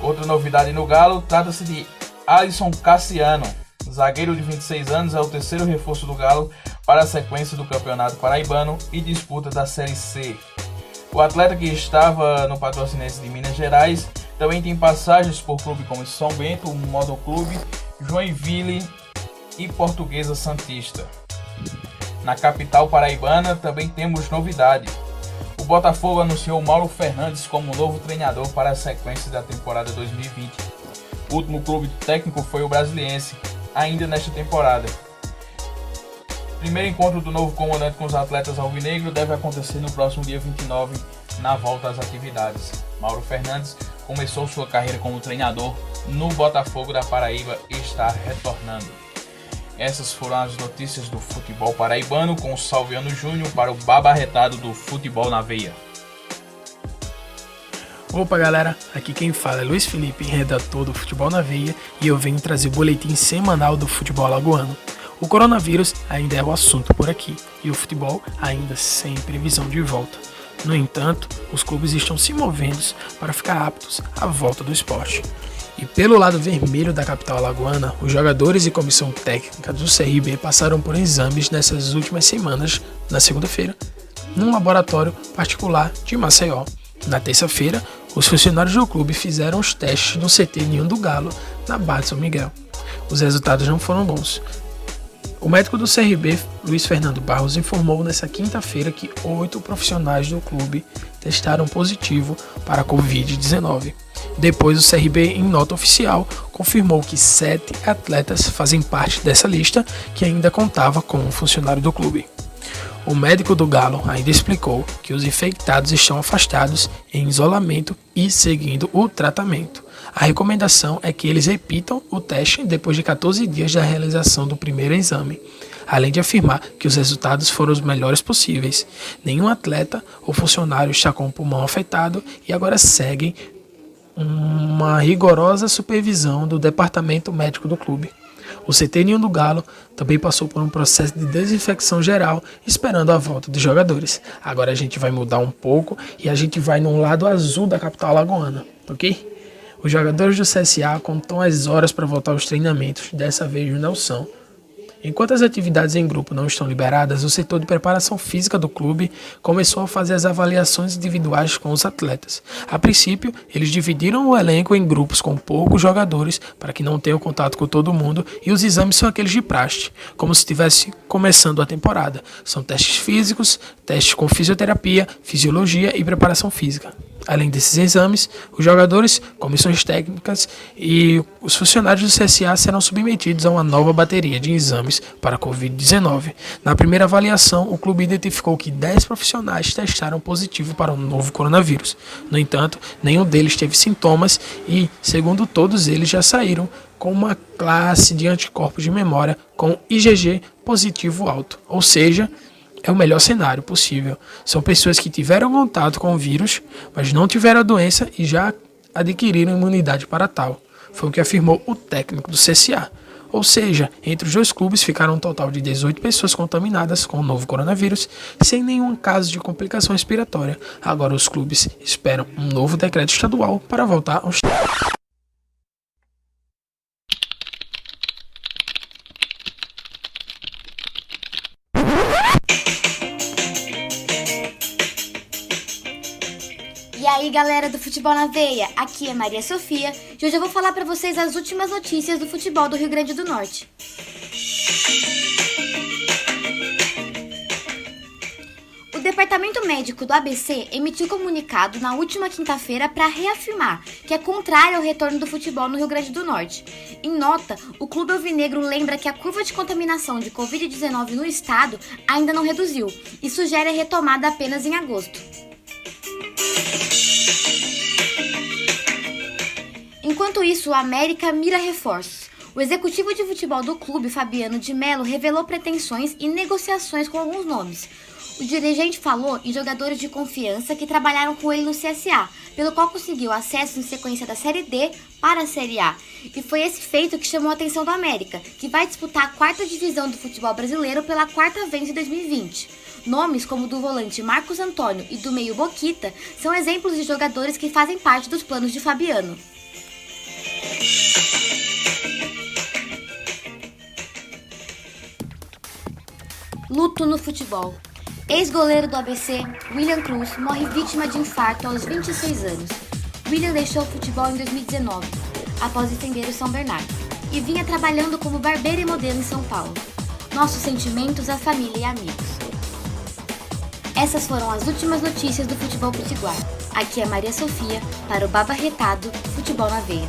Outra novidade no Galo trata-se de Alisson Cassiano. Zagueiro de 26 anos, é o terceiro reforço do Galo para a sequência do Campeonato Paraibano e disputa da Série C. O atleta, que estava no Patrocinense de Minas Gerais, também tem passagens por clubes como São Bento, Motoclube, Joinville e Portuguesa Santista. Na capital paraibana também temos novidade. O Botafogo anunciou Mauro Fernandes como novo treinador para a sequência da temporada 2020. O último clube técnico foi o Brasiliense, ainda nesta temporada. Primeiro encontro do novo comandante com os atletas alvinegros deve acontecer no próximo dia 29, na volta às atividades. Mauro Fernandes começou sua carreira como treinador no Botafogo da Paraíba e está retornando. Essas foram as notícias do futebol paraibano com o Salviano Júnior para o Baba Retado do Futebol na Veia. Opa galera, aqui quem fala é Luiz Felipe, redator do Futebol na Veia, e eu venho trazer o boletim semanal do futebol alagoano. O coronavírus ainda é o assunto por aqui e o futebol ainda sem previsão de volta. No entanto, os clubes estão se movendo para ficar aptos à volta do esporte. E pelo lado vermelho da capital alagoana, os jogadores e comissão técnica do CRB passaram por exames nessas últimas semanas, na segunda-feira, num laboratório particular de Maceió. Na terça-feira, os funcionários do clube fizeram os testes no CT Ninho do Galo, na Barra de São Miguel. Os resultados não foram bons. O médico do CRB, Luiz Fernando Barros, informou nesta quinta-feira que 8 profissionais do clube testaram positivo para a Covid-19. Depois o CRB, em nota oficial, confirmou que 7 atletas fazem parte dessa lista, que ainda contava com um funcionário do clube. O médico do Galo ainda explicou que os infectados estão afastados em isolamento e seguindo o tratamento. A recomendação é que eles repitam o teste depois de 14 dias da realização do primeiro exame, além de afirmar que os resultados foram os melhores possíveis. Nenhum atleta ou funcionário está com o pulmão afetado e agora seguem uma rigorosa supervisão do departamento médico do clube. O CT1 do Galo também passou por um processo de desinfecção geral, esperando a volta dos jogadores. Agora a gente vai mudar um pouco e a gente vai no lado azul da capital alagoana, ok? Os jogadores do CSA contam as horas para voltar aos treinamentos, dessa vez não são. Enquanto as atividades em grupo não estão liberadas, o setor de preparação física do clube começou a fazer as avaliações individuais com os atletas. A princípio, eles dividiram o elenco em grupos com poucos jogadores para que não tenham contato com todo mundo, e os exames são aqueles de praxe, como se estivesse começando a temporada. São testes físicos, testes com fisioterapia, fisiologia e preparação física. Além desses exames, os jogadores, comissões técnicas e os funcionários do CSA serão submetidos a uma nova bateria de exames para a Covid-19. Na primeira avaliação, o clube identificou que 10 profissionais testaram positivo para o novo coronavírus. No entanto, nenhum deles teve sintomas e, segundo todos eles, já saíram com uma classe de anticorpos de memória com IgG positivo alto, ou seja, é o melhor cenário possível. São pessoas que tiveram contato com o vírus, mas não tiveram a doença e já adquiriram imunidade para tal. Foi o que afirmou o técnico do CSA. Ou seja, entre os dois clubes ficaram um total de 18 pessoas contaminadas com o novo coronavírus, sem nenhum caso de complicação respiratória. Agora os clubes esperam um novo decreto estadual para voltar aos... E aí galera do Futebol na Veia, aqui é Maria Sofia e hoje eu vou falar pra vocês as últimas notícias do futebol do Rio Grande do Norte. O Departamento Médico do ABC emitiu comunicado na última quinta-feira para reafirmar que é contrário ao retorno do futebol no Rio Grande do Norte. Em nota, o Clube Alvinegro lembra que a curva de contaminação de Covid-19 no estado ainda não reduziu e sugere a retomada apenas em agosto. Enquanto isso, o América mira reforços. O executivo de futebol do clube, Fabiano de Mello, revelou pretensões e negociações com alguns nomes. O dirigente falou em jogadores de confiança que trabalharam com ele no CSA, pelo qual conseguiu acesso em sequência da Série D para a Série A. E foi esse feito que chamou a atenção do América, que vai disputar a 4ª divisão do futebol brasileiro pela 4ª vez em 2020. Nomes como o do volante Marcos Antônio e do meio Boquita são exemplos de jogadores que fazem parte dos planos de Fabiano. Luto no futebol. Ex-goleiro do ABC, William Cruz, morre vítima de infarto aos 26 anos. William deixou o futebol em 2019, após defender o São Bernardo, e vinha trabalhando como barbeiro e modelo em São Paulo. Nossos sentimentos à família e amigos. Essas foram as últimas notícias do futebol potiguar. Aqui é Maria Sofia, para o Baba Retado, Futebol na Veia.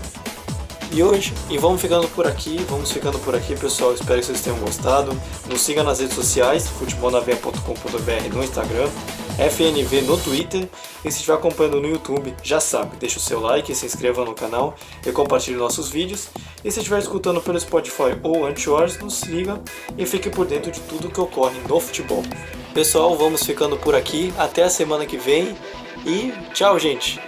E vamos ficando por aqui, pessoal. Espero que vocês tenham gostado. Nos siga nas redes sociais, futebolnaveia.com.br no Instagram, FNV no Twitter. E se estiver acompanhando no YouTube, já sabe, deixa o seu like, se inscreva no canal e compartilhe nossos vídeos. E se estiver escutando pelo Spotify ou Anchor, nos siga e fique por dentro de tudo que ocorre no futebol. Pessoal, vamos ficando por aqui. Até a semana que vem e tchau, gente!